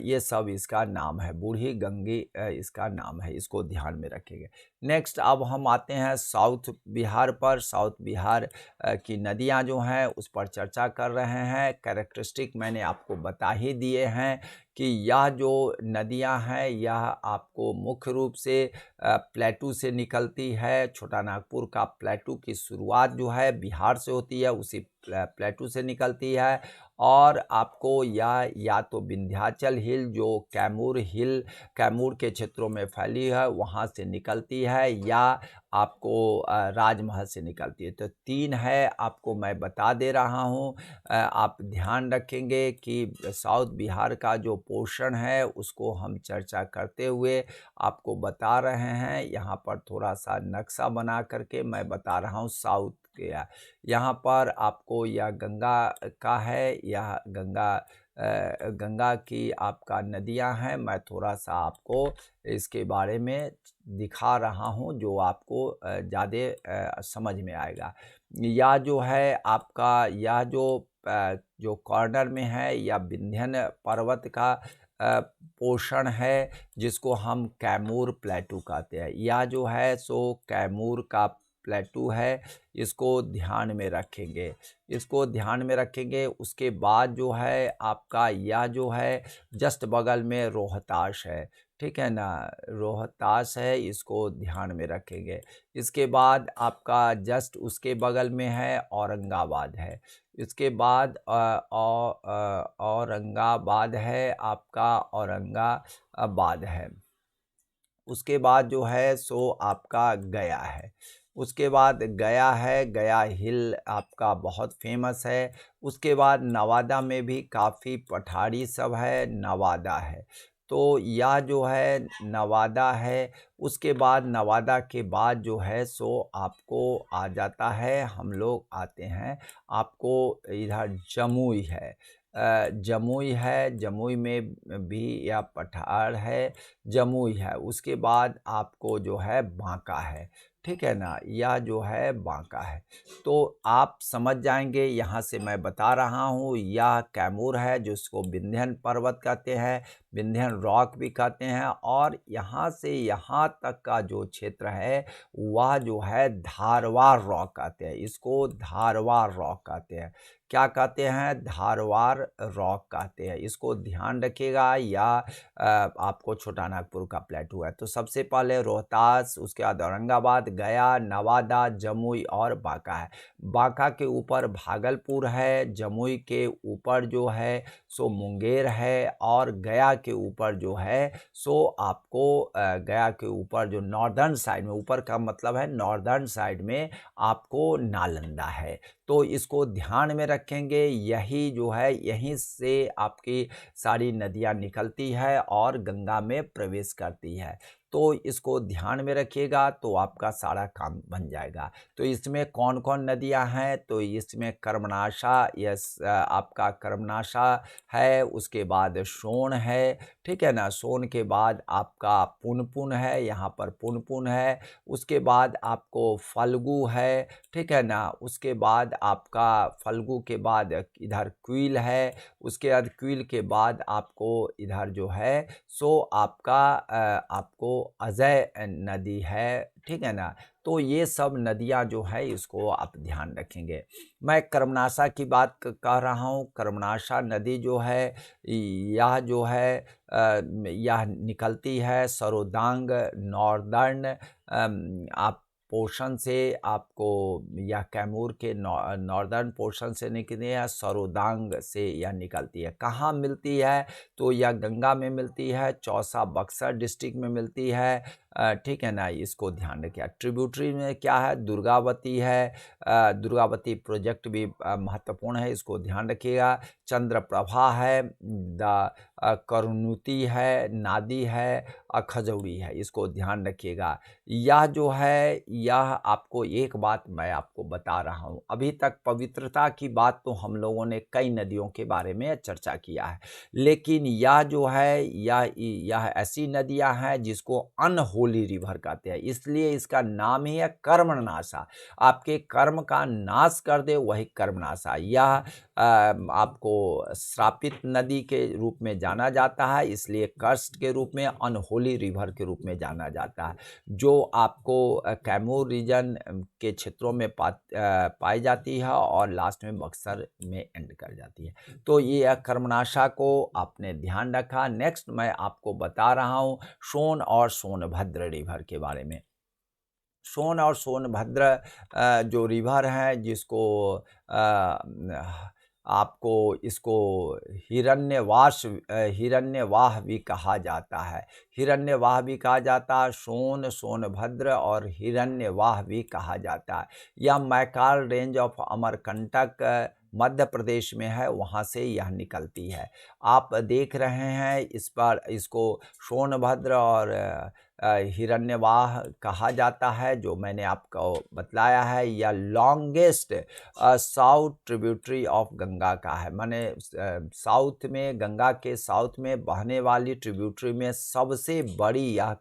ये सब इसका नाम है। बूढ़ी गंगी इसका नाम है, इसको ध्यान में रखेंगे। नेक्स्ट अब हम आते हैं साउथ बिहार पर। साउथ बिहार की नदियां जो हैं उस पर चर्चा कर रहे हैं। कैरेक्टरिस्टिक मैंने आपको बता ही दिए हैं कि यह जो नदियां हैं यह आपको मुख्य रूप से प्लेटू से निकलती है। छोटा नागपुर का प्लेटू की शुरुआत जो है बिहार से होती है, उसी प्लेटू से निकलती है। और आपको या तो विंध्याचल हिल, जो कैमूर के क्षेत्रों में फैली है, वहाँ से निकलती है, या आपको राजमहल से निकलती है। तो तीन है, आपको मैं बता दे रहा हूँ। आप ध्यान रखेंगे कि साउथ बिहार का जो पोर्शन है उसको हम चर्चा करते हुए आपको बता रहे हैं। यहाँ पर थोड़ा सा नक्शा बना करके मैं बता रहा हूँ साउथ के। यहाँ पर आपको यह गंगा का है, यह गंगा की आपका नदियाँ हैं। मैं थोड़ा सा आपको इसके बारे में दिखा रहा हूँ जो आपको ज़्यादा समझ में आएगा। यह जो है आपका यह जो कॉर्नर में है, या विंध्यन पर्वत का पोर्शन है, जिसको हम कैमूर प्लेटू कहते हैं। यह जो है सो कैमूर का प्लेटू है, इसको ध्यान में रखेंगे, इसको ध्यान में रखेंगे। उसके बाद जो है आपका यह जो है जस्ट बगल में रोहतास है, ठीक है ना, रोहतास है, इसको ध्यान में रखेंगे। इसके बाद आपका जस्ट उसके बगल में है औरंगाबाद है। इसके बाद औरंगाबाद है, आपका औरंगाबाद है। उसके बाद जो है सो आपका गया है। उसके बाद गया है, गया हिल आपका बहुत फेमस है। उसके बाद नवादा में भी काफ़ी पठारी सब है, नवादा है। तो यह जो है नवादा है। उसके बाद नवादा के बाद जो है सो आपको आ जाता है, हम लोग आते हैं आपको इधर जमुई है। जमुई है, जमुई में भी यह पठार है, जमुई है। उसके बाद आपको जो है बांका है, ठीक है ना, यह जो है बांका है। तो आप समझ जाएंगे, यहाँ से मैं बता रहा हूँ, यह कैमूर है जिसको विंध्यन पर्वत कहते हैं, विंध्यन रॉक भी कहते हैं। और यहाँ से यहाँ तक का जो क्षेत्र है वह जो है धारवाड़ रॉक कहते हैं, इसको धारवाड़ रॉक कहते हैं। क्या कहते हैं? धारवाड़ रॉक कहते हैं, इसको ध्यान रखिएगा। या आपको छोटा नागपुर का प्लेटू है। तो सबसे पहले रोहतास, उसके बाद औरंगाबाद, गया, नवादा, जमुई और बांका है। बांका के ऊपर भागलपुर है, जमुई के ऊपर जो है सो मुंगेर है, और गया के ऊपर जो है सो आपको गया के ऊपर जो नॉर्दर्न साइड में, ऊपर का मतलब है नॉर्दर्न साइड में आपको नालंदा है। तो इसको ध्यान में रखेंगे। यही जो है यहीं से आपकी सारी नदियाँ निकलती है और गंगा में प्रवेश करती है। तो इसको ध्यान में रखिएगा तो आपका सारा काम बन जाएगा। तो इसमें कौन कौन नदियाँ हैं, तो इसमें कर्मनाशा, आपका कर्मनाशा है, उसके बाद सोन है, ठीक है ना। सोन के बाद आपका पुनपुन है, यहाँ पर पुनपुन है, उसके बाद आपको फल्गु है, ठीक है ना। उसके बाद आपका फल्गु के बाद इधर क्विल है, उसके बाद क्विल के बाद आपको इधर जो है सो आपका आपको अजय नदी है, ठीक है ना। तो ये सब नदियाँ जो है इसको आप ध्यान रखेंगे। मैं कर्मनाशा की बात कह रहा हूँ। कर्मनाशा नदी जो है यह जो है यह निकलती है सरोदांग नॉर्दर्न आप पोर्शन से, आपको या कैमूर के नॉर्दर्न पोर्शन से निकलती है, सरोदांग से यह निकलती है। कहाँ मिलती है, तो यह गंगा में मिलती है, चौसा बक्सर डिस्ट्रिक्ट में मिलती है, ठीक है ना। इसको ध्यान रखिए। ट्रिब्यूटरी में क्या है, दुर्गावती है, दुर्गावती प्रोजेक्ट भी महत्वपूर्ण है, इसको ध्यान रखिएगा। चंद्रप्रभा है, करुणुति है, नादी है, खजौड़ी है, इसको ध्यान रखिएगा। यह जो है यह आपको एक बात मैं आपको बता रहा हूँ, अभी तक पवित्रता की बात तो हम लोगों ने कई नदियों के बारे में चर्चा किया है, लेकिन यह जो है यह ऐसी नदियाँ हैं जिसको अनहोली रिवर कहते हैं, इसलिए इसका नाम ही है कर्मनाशा। आपके कर्म का नाश कर दे वही कर्मनाशा। यह आपको श्रापित नदी के रूप में जाना जाता है, इसलिए कर्स्ट के रूप में, अनहोली रिवर के रूप में जाना जाता है, जो आपको कैमूर रीजन के क्षेत्रों में पाई जाती है और लास्ट में बक्सर में एंड कर जाती है। तो ये कर्मनाशा को आपने ध्यान रखा। नेक्स्ट मैं आपको बता रहा हूँ सोन और सोनभद्र रिवर के बारे में। सोन और सोनभद्र जो रिवर हैं, जिसको आपको इसको हिरण्यवाह भी कहा जाता है। हिरण्यवाह भी कहा जाता है, सोन, सोनभद्र और हिरण्यवाह भी कहा जाता है। यह मैकाल रेंज ऑफ अमरकंटक मध्य प्रदेश में है, वहाँ से यह निकलती है। आप देख रहे हैं इस पर, इसको सोनभद्र और हिरण्यवाह कहा जाता है, जो मैंने आपको बतलाया है। यह longest south tributary of Ganga का है, माने साउथ में, गंगा के साउथ में बहने वाली ट्रिब्यूटरी में सबसे बड़ी यह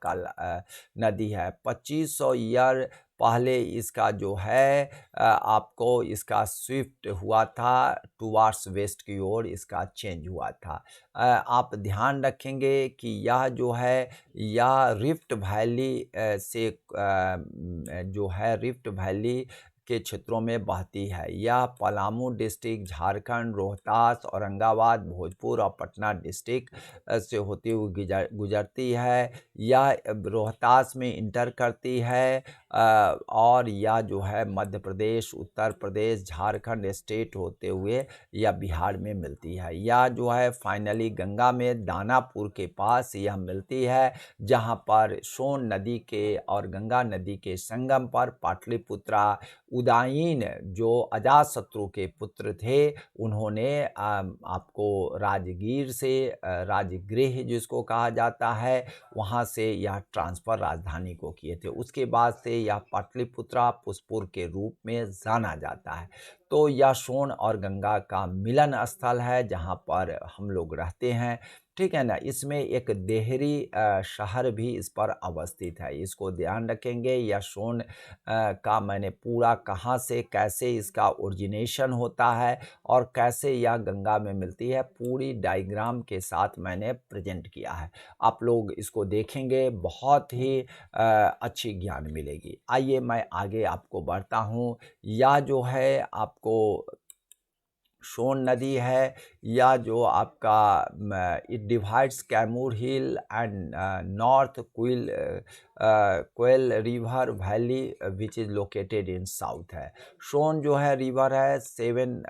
नदी है। 2500 ईयर पहले इसका जो है आपको इसका स्विफ्ट हुआ था, टुवार्ड्स वेस्ट की ओर इसका चेंज हुआ था। आप ध्यान रखेंगे कि यह जो है यह रिफ्ट वैली से जो है रिफ्ट वैली के क्षेत्रों में बहती है। यह पलामू डिस्ट्रिक्ट, झारखंड, रोहतास, औरंगाबाद, भोजपुर और पटना डिस्ट्रिक्ट से होती हुई गुजरती है। यह रोहतास में इंटर करती है और यह जो है मध्य प्रदेश, उत्तर प्रदेश, झारखंड स्टेट होते हुए यह बिहार में मिलती है। यह जो है फाइनली गंगा में दानापुर के पास यह मिलती है, जहां पर सोन नदी के और गंगा नदी के संगम पर पाटलिपुत्रा उदायीन, जो अजातशत्रु के पुत्र थे, उन्होंने आपको राजगीर से राजगृह जिसको कहा जाता है, वहाँ से यह ट्रांसफ़र राजधानी को किए थे। उसके बाद से यह पाटलिपुत्रा पुष्पुर के रूप में जाना जाता है। तो यह सोन और गंगा का मिलन स्थल है, जहाँ पर हम लोग रहते हैं, ठीक है ना। इसमें एक देहरी शहर भी इस पर अवस्थित है, इसको ध्यान रखेंगे। यह सोन का मैंने पूरा कहाँ से कैसे इसका ओरिजिनेशन होता है और कैसे यह गंगा में मिलती है, पूरी डायग्राम के साथ मैंने प्रेजेंट किया है। आप लोग इसको देखेंगे, बहुत ही अच्छी ज्ञान मिलेगी। आइए मैं आगे आपको बढ़ता हूँ। यह जो है आपको सोन नदी है, या जो आपका it divides Kaimur hill and north quail river valley which is located in south है। सोन जो है रिवर है 7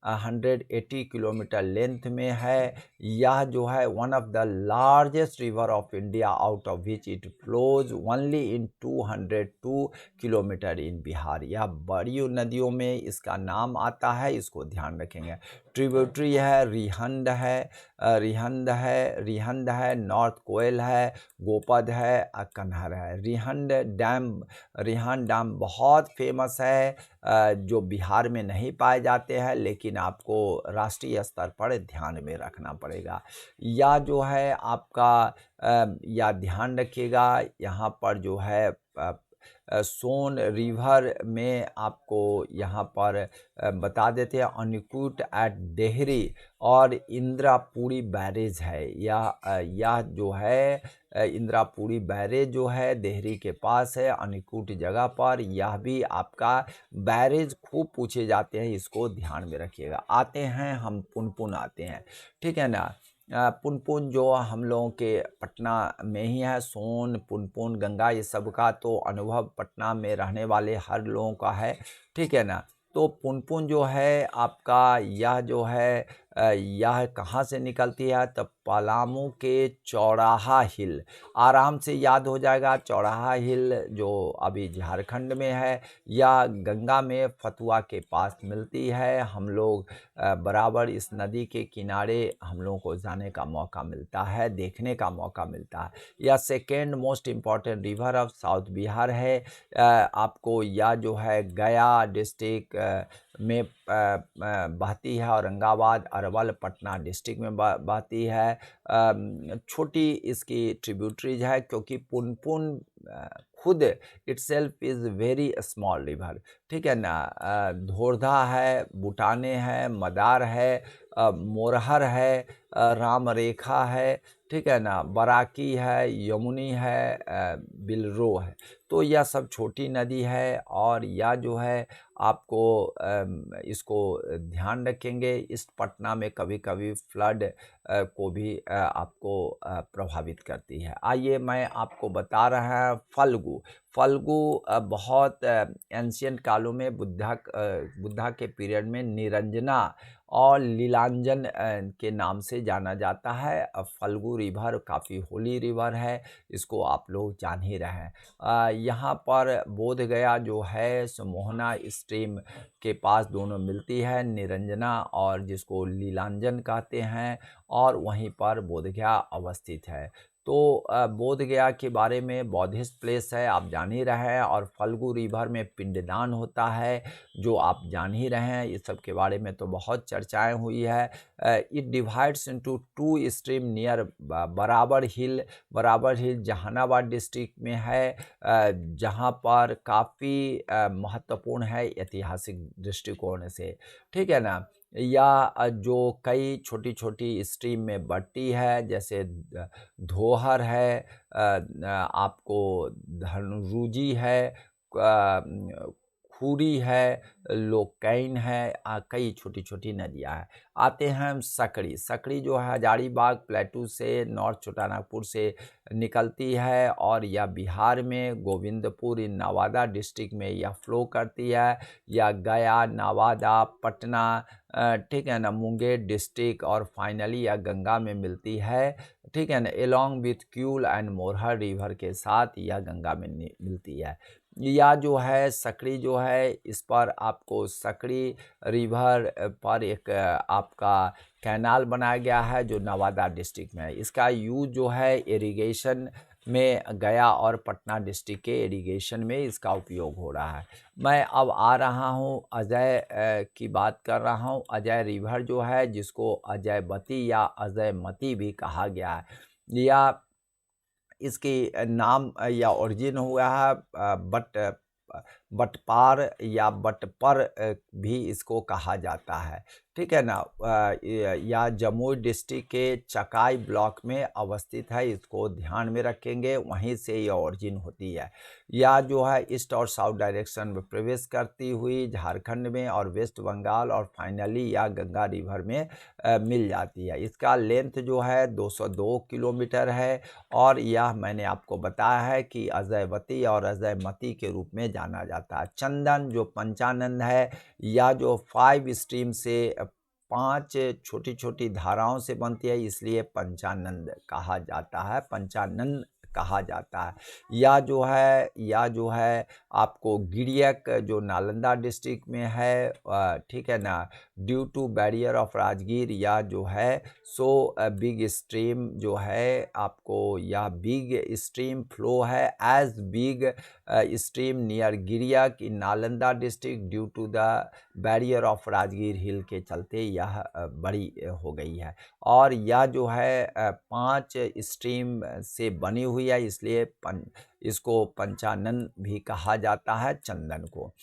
180 किलोमीटर लेंथ में है। यह जो है one of the largest river of India, out of which it flows only in 202 kilometre in Bihar. यह बड़ी नदियों में इसका नाम आता है, इसको ध्यान रखेंगे। ट्रिब्यूटरी है, रिहंद है, नॉर्थ कोयल है, गोपद है, कन्हर है। रिहंद डैम बहुत फेमस है, जो बिहार में नहीं पाए जाते हैं, लेकिन आपको राष्ट्रीय स्तर पर ध्यान में रखना पड़ेगा। या जो है आपका या ध्यान रखिएगा, यहाँ पर जो है सोन रिवर में आपको यहाँ पर बता देते हैं, अन्नकूट एट देहरी और इंद्रापुरी बैरेज है। यह जो है इंद्रापुरी बैरेज जो है देहरी के पास है, अन्नकूट जगह पर। यह भी आपका बैरेज खूब पूछे जाते हैं, इसको ध्यान में रखिएगा। आते हैं हम पुनपुन आते हैं, ठीक है ना। पुनपुन जो हम लोगों के पटना में ही है। सोन, पुनपुन, गंगा, ये सब का तो अनुभव पटना में रहने वाले हर लोगों का है, ठीक है ना। तो पुनपुन जो है आपका, यह जो है यह कहाँ से निकलती है, तो पलामू के चौराहा हिल, आराम से याद हो जाएगा। चौराहा हिल जो अभी झारखंड में है, या गंगा में फतुआ के पास मिलती है। हम लोग बराबर इस नदी के किनारे हम लोगों को जाने का मौका मिलता है, देखने का मौका मिलता है। यह second most important river of south Bihar है। आपको यह जो है गया डिस्ट्रिक्ट में बहती है, औरंगाबाद, अरवल, पटना डिस्ट्रिक्ट में बहती है। छोटी इसकी ट्रिब्यूटरीज है, क्योंकि पुनपुन खुद itself is very small river, ठीक है ना। धोरधा है, बुटाने है, मदार है, मोरहर है, रामरेखा है, ठीक है ना, बराकी है, यमुनी है, बिलरो है। तो यह सब छोटी नदी है, और यह जो है आपको इसको ध्यान रखेंगे। इस पटना में कभी कभी फ्लड को भी आपको प्रभावित करती है। आइए मैं आपको बता रहा है फल्गु। फल्गु बहुत एंशियंट कालों में बुद्धा के पीरियड में निरंजना और लीलांजन के नाम से जाना जाता है। फल्गु रिवर काफ़ी होली रिवर है, इसको आप लोग जान ही रहे हैं। यहाँ पर बोध गया जो है सो मोहना स्ट्रीम के पास दोनों मिलती है, निरंजना और जिसको लीलांजन कहते हैं, और वहीं पर बोध गया अवस्थित है। तो बोध गया के बारे में बौद्धिस्ट प्लेस है, आप जान ही रहे हैं। और फल्गु रिवर में पिंडदान होता है, जो आप जान ही रहे हैं। इस सब के बारे में तो बहुत चर्चाएं हुई है। It divides into two stream near बराबर हिल। बराबर हिल जहानाबाद डिस्ट्रिक्ट में है, जहां पर काफ़ी महत्वपूर्ण है ऐतिहासिक दृष्टिकोण से, ठीक है ना। या जो कई छोटी छोटी स्ट्रीम में बढ़ती है, जैसे धोहर है, आपको धनरूजी है, खूरी है, लोकैन है, कई छोटी छोटी नदियाँ हैं। आते हैं हम सकड़ी। सकड़ी जो है हजारीबाग प्लेटू से, नॉर्थ छोटानागपुर से निकलती है, और यह बिहार में गोविंदपुर इन नवादा डिस्ट्रिक्ट में यह फ्लो करती है। या गया, नवादा, पटना, ठीक है ना, मुंगेर डिस्ट्रिक्ट, और फाइनली यह गंगा में मिलती है, ठीक है ना। Along with Kiul and Morhar river के साथ यह गंगा में मिलती है। या जो है सकड़ी जो है, इस पर आपको सकड़ी रिवर पर एक आपका कैनाल बनाया गया है, जो नवादा डिस्ट्रिक्ट में है। इसका यूज जो है इरिगेशन में, गया और पटना डिस्ट्रिक्ट के इरिगेशन में इसका उपयोग हो रहा है। मैं अब आ रहा हूँ अजय की बात कर रहा हूँ। अजय रिवर जो है, जिसको अजयवती या अजयमती भी कहा गया है, या इसकी नाम या ओरिजिन हुआ है बटपार या बटपर भी इसको कहा जाता है, ठीक है ना। या जमुई डिस्ट्रिक्ट के चकाई ब्लॉक में अवस्थित है, इसको ध्यान में रखेंगे, वहीं से ये ओरिजिन होती है। या जो है ईस्ट और साउथ डायरेक्शन में प्रवेश करती हुई झारखंड में और वेस्ट बंगाल, और फाइनली या गंगा रिवर में मिल जाती है। इसका लेंथ जो है 202 किलोमीटर है, और यह मैंने आपको बताया है कि अजयवती और अजयमती के रूप में जाना जाता है। जाता है। चंदन जो पंचानन है, या जो 5 स्ट्रीम से 5 छोटी-छोटी धाराओं से बनती है, इसलिए पंचानंद कहा जाता है, पंचानन कहा जाता है। या जो है आपको गिरियक जो नालंदा डिस्ट्रिक्ट में है, ठीक है ना, due to barrier of Rajgir, या जो है सो बिग स्ट्रीम जो है आपको, या बिग स्ट्रीम फ्लो है as big stream near Giriyak in Nalanda district due to the barrier of Rajgir hill के चलते यह बड़ी हो गई है। और यह जो है 5 स्ट्रीम से बनी हुई है, इसलिए इसको पंचानन भी कहा जाता है चंदन को।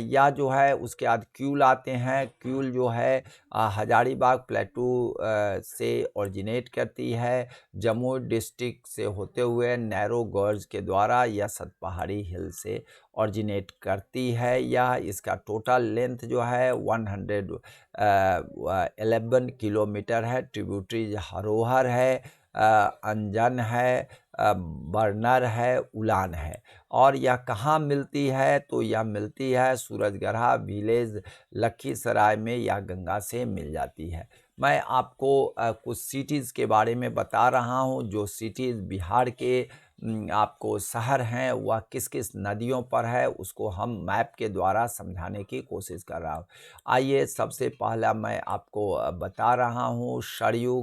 या जो है उसके बाद क्यूल आते हैं। क्यूल जो है हजारीबाग प्लेटू से ओरिजिनेट करती है, जम्मू डिस्ट्रिक्ट से होते हुए नैरो गर्ज के द्वारा यह सतपहाड़ी हिल से ओरिजिनेट करती है। यह इसका टोटल लेंथ जो है 111 किलोमीटर है। ट्रिब्यूटरीज हरोहर है, अंजन है, बरनर है, उलान है। और यह कहाँ मिलती है, तो यह मिलती है सूरजगढ़ा विलेज लखीसराय में, यह गंगा से मिल जाती है। मैं आपको कुछ सिटीज़ के बारे में बता रहा हूँ, जो सिटीज़ बिहार के आपको शहर हैं वह किस किस नदियों पर है, उसको हम मैप के द्वारा समझाने की कोशिश कर रहा हूँ। आइए सबसे पहला मैं आपको बता रहा हूँ सरयू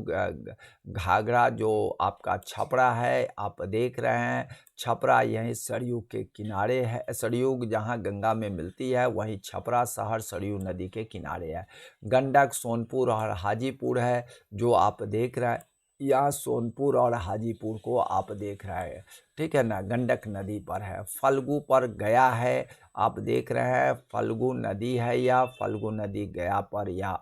घाघरा जो आपका छपरा है, आप देख रहे हैं छपरा यहीं सरयू के किनारे है। सरयू जहाँ गंगा में मिलती है वहीं छपरा शहर सरयू नदी के किनारे है। गंडक सोनपुर और हाजीपुर है जो आप देख रहे हैं, या सोनपुर और हाजीपुर को आप देख रहे हैं, ठीक है ना, गंडक नदी पर है। फल्गु पर गया है, आप देख रहे हैं फल्गु नदी है, या फल्गु नदी गया पर, या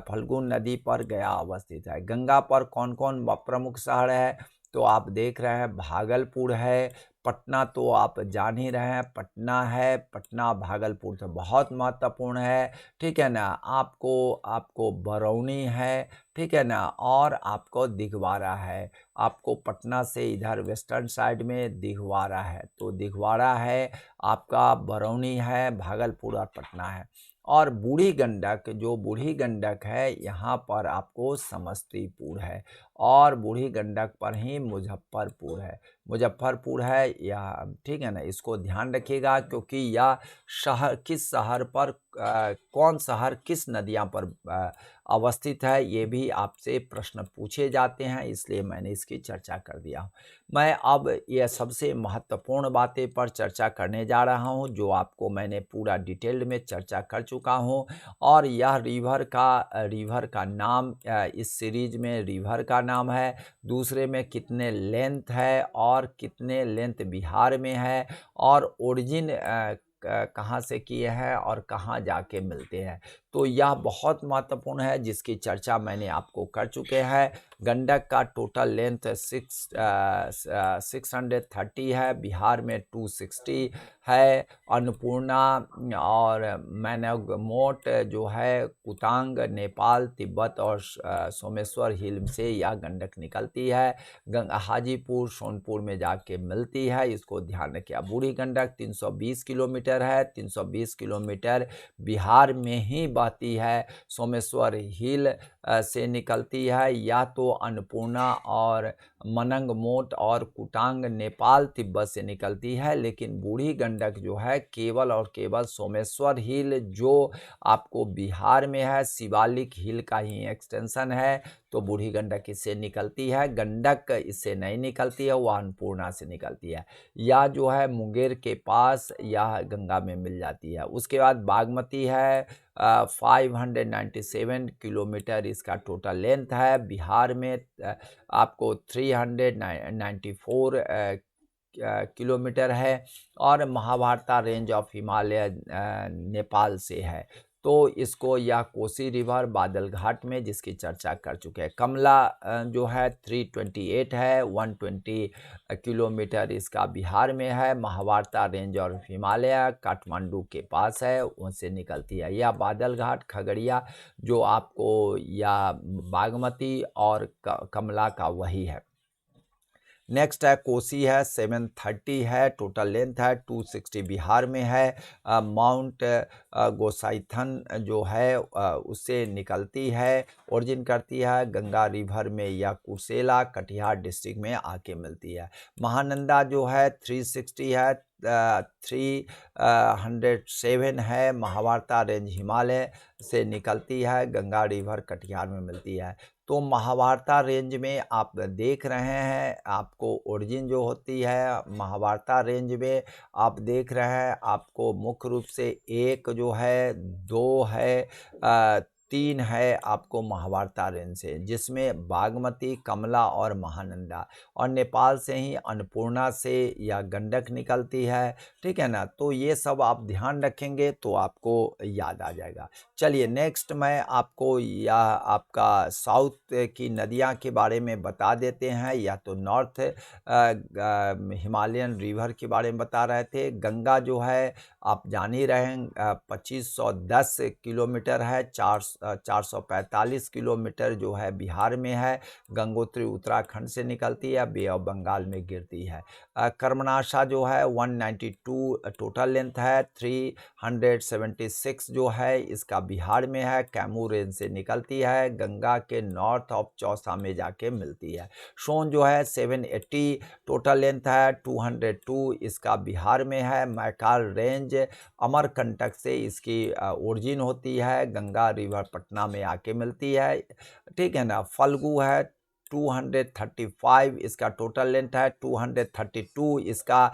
फल्गु नदी पर गया अवस्थित है। गंगा पर कौन कौन प्रमुख शहर है, तो आप देख रहे हैं भागलपुर है। पटना तो आप जान ही रहे हैं, पटना है, पटना भागलपुर तो बहुत महत्वपूर्ण है, ठीक है ना। आपको बरौनी है, ठीक है ना, और आपको दिघवारा है। आपको पटना से इधर वेस्टर्न साइड में दिघवारा है, तो दिघवारा है आपका, बरौनी है, भागलपुर और पटना है। और बूढ़ी गंडक, जो बूढ़ी गंडक है यहाँ पर आपको समस्तीपुर है, और बूढ़ी गंडक पर ही मुजफ्फरपुर है। मुजफ्फरपुर है या, ठीक है ना, इसको ध्यान रखिएगा, क्योंकि यह शहर किस शहर पर कौन शहर किस नदियाँ पर अवस्थित है, ये भी आपसे प्रश्न पूछे जाते हैं, इसलिए मैंने इसकी चर्चा कर दिया हूँ। मैं अब ये सबसे महत्वपूर्ण बातें पर चर्चा करने जा रहा हूँ, जो आपको मैंने पूरा डिटेल्ड में चर्चा कर चुका हूँ। और यह रिवर का नाम इस सीरीज में रिवर का नाम है। दूसरे में कितने लेंथ है, और कितने लेंथ बिहार में है, और ओरिजिन कहाँ से किए हैं और कहाँ जाके मिलते हैं, तो यह बहुत महत्वपूर्ण है, जिसकी चर्चा मैंने आपको कर चुके हैं। गंडक का टोटल लेंथ 630 है, बिहार में 260 है। अन्नपूर्णा और मैनगमोट जो है कुतांग, नेपाल, तिब्बत और सोमेश्वर हिल से यह गंडक निकलती है। हाजीपुर सोनपुर में जाके मिलती है, इसको ध्यान रखिए। बूढ़ी गंडक 320 किलोमीटर है, 320 किलोमीटर बिहार में ही बहती है। सोमेश्वर हिल से निकलती है, या तो अन्नपूर्णा और मनंगमोट और कुटांग नेपाल तिब्बत से निकलती है। लेकिन बूढ़ी गंडक जो है केवल और केवल सोमेश्वर हिल जो आपको बिहार में है, शिवालिक हिल का ही एक्सटेंशन है, तो बूढ़ी गंडक इससे निकलती है। गंडक इससे नहीं निकलती है, वह अन्नपूर्णा से निकलती है, या जो है मुंगेर के पास यह गंगा में मिल जाती है। उसके बाद बागमती है, 597 किलोमीटर इसका टोटल लेंथ है। बिहार में आपको 394 किलोमीटर है, और महाभारता रेंज ऑफ हिमालय नेपाल से है, तो इसको यह कोसी रिवर बादल घाट में जिसकी चर्चा कर चुके हैं। कमला जो है 328 है, 120 किलोमीटर इसका बिहार में है। महाभारता रेंज और हिमालय काठमांडू के पास है, उनसे निकलती है। यह बादल घाट खगड़िया जो आपको, या बागमती और कमला का वही है। नेक्स्ट है कोसी है 730 है, टोटल लेंथ है 260 बिहार में है। माउंट गोसाइथन जो है उससे निकलती है, ओरिजिन करती है गंगा रिवर में या कुर्सेला कटिहार डिस्ट्रिक्ट में आके मिलती है। महानंदा जो है 360 है, 307 है। महाभारता रेंज हिमालय से निकलती है, गंगा रिवर कटिहार में मिलती है। तो महाभारता रेंज में आप देख रहे हैं, आपको ओरिजिन जो होती है महाभारता रेंज में आप देख रहे हैं, आपको मुख्य रूप से 1 जो है, 2 है, 3 है आपको महाभारता रेंज से, जिसमें बागमती, कमला और महानंदा, और नेपाल से ही अन्नपूर्णा से या गंडक निकलती है। ठीक है ना, तो ये सब आप ध्यान रखेंगे तो आपको याद आ जाएगा। चलिए नेक्स्ट मैं आपको या आपका साउथ की नदियाँ के बारे में बता देते हैं, या तो नॉर्थ हिमालयन रिवर के बारे में बता रहे थे। गंगा जो है आप जान ही रहे हैं 2510 किलोमीटर है, 445 किलोमीटर जो है बिहार में है। गंगोत्री उत्तराखंड से निकलती है, बे ऑफ बंगाल में गिरती है। कर्मनाशा जो है 192 टोटल लेंथ है, 376 जो है इसका बिहार में है, कैमूर रेंज से निकलती है, गंगा के नॉर्थ ऑफ चौसा में जाके मिलती है। सोन जो है 780 टोटल लेंथ है, 202 इसका बिहार में है। मैकाल रेंज अमरकंटक से इसकी ओरिजिन होती है, गंगा रिवर पटना में आके मिलती है। ठीक है ना। फल्गु है 235 इसका टोटल लेंथ है, 232 इसका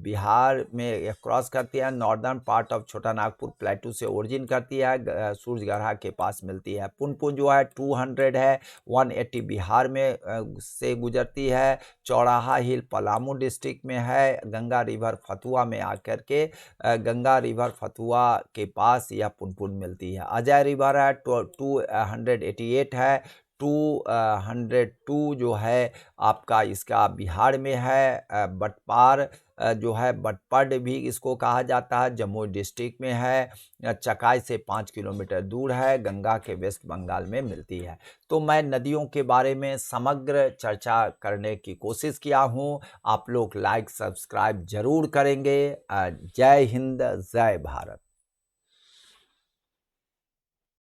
बिहार में क्रॉस करती है, नॉर्दर्न पार्ट ऑफ छोटा नागपुर प्लेटू से ओरिजिन करती है, सूरजगढ़ा के पास मिलती है। पुनपुन जो है 200 है, 180 बिहार में से गुजरती है। चौराहा हिल पलामू डिस्ट्रिक्ट में है, गंगा रिवर फतुआ में आकर के गंगा रिवर फतुआ के पास यह पुनपुन मिलती है। अजय रिवर है 288 है, 202 जो है आपका इसका बिहार में है। बटपार जो है बटपड भी इसको कहा जाता है, जम्मू डिस्ट्रिक्ट में है। चकाई से 5 किलोमीटर दूर है, गंगा के वेस्ट बंगाल में मिलती है। तो मैं नदियों के बारे में समग्र चर्चा करने की कोशिश किया हूँ। आप लोग लाइक सब्सक्राइब जरूर करेंगे। जय हिंद, जय भारत।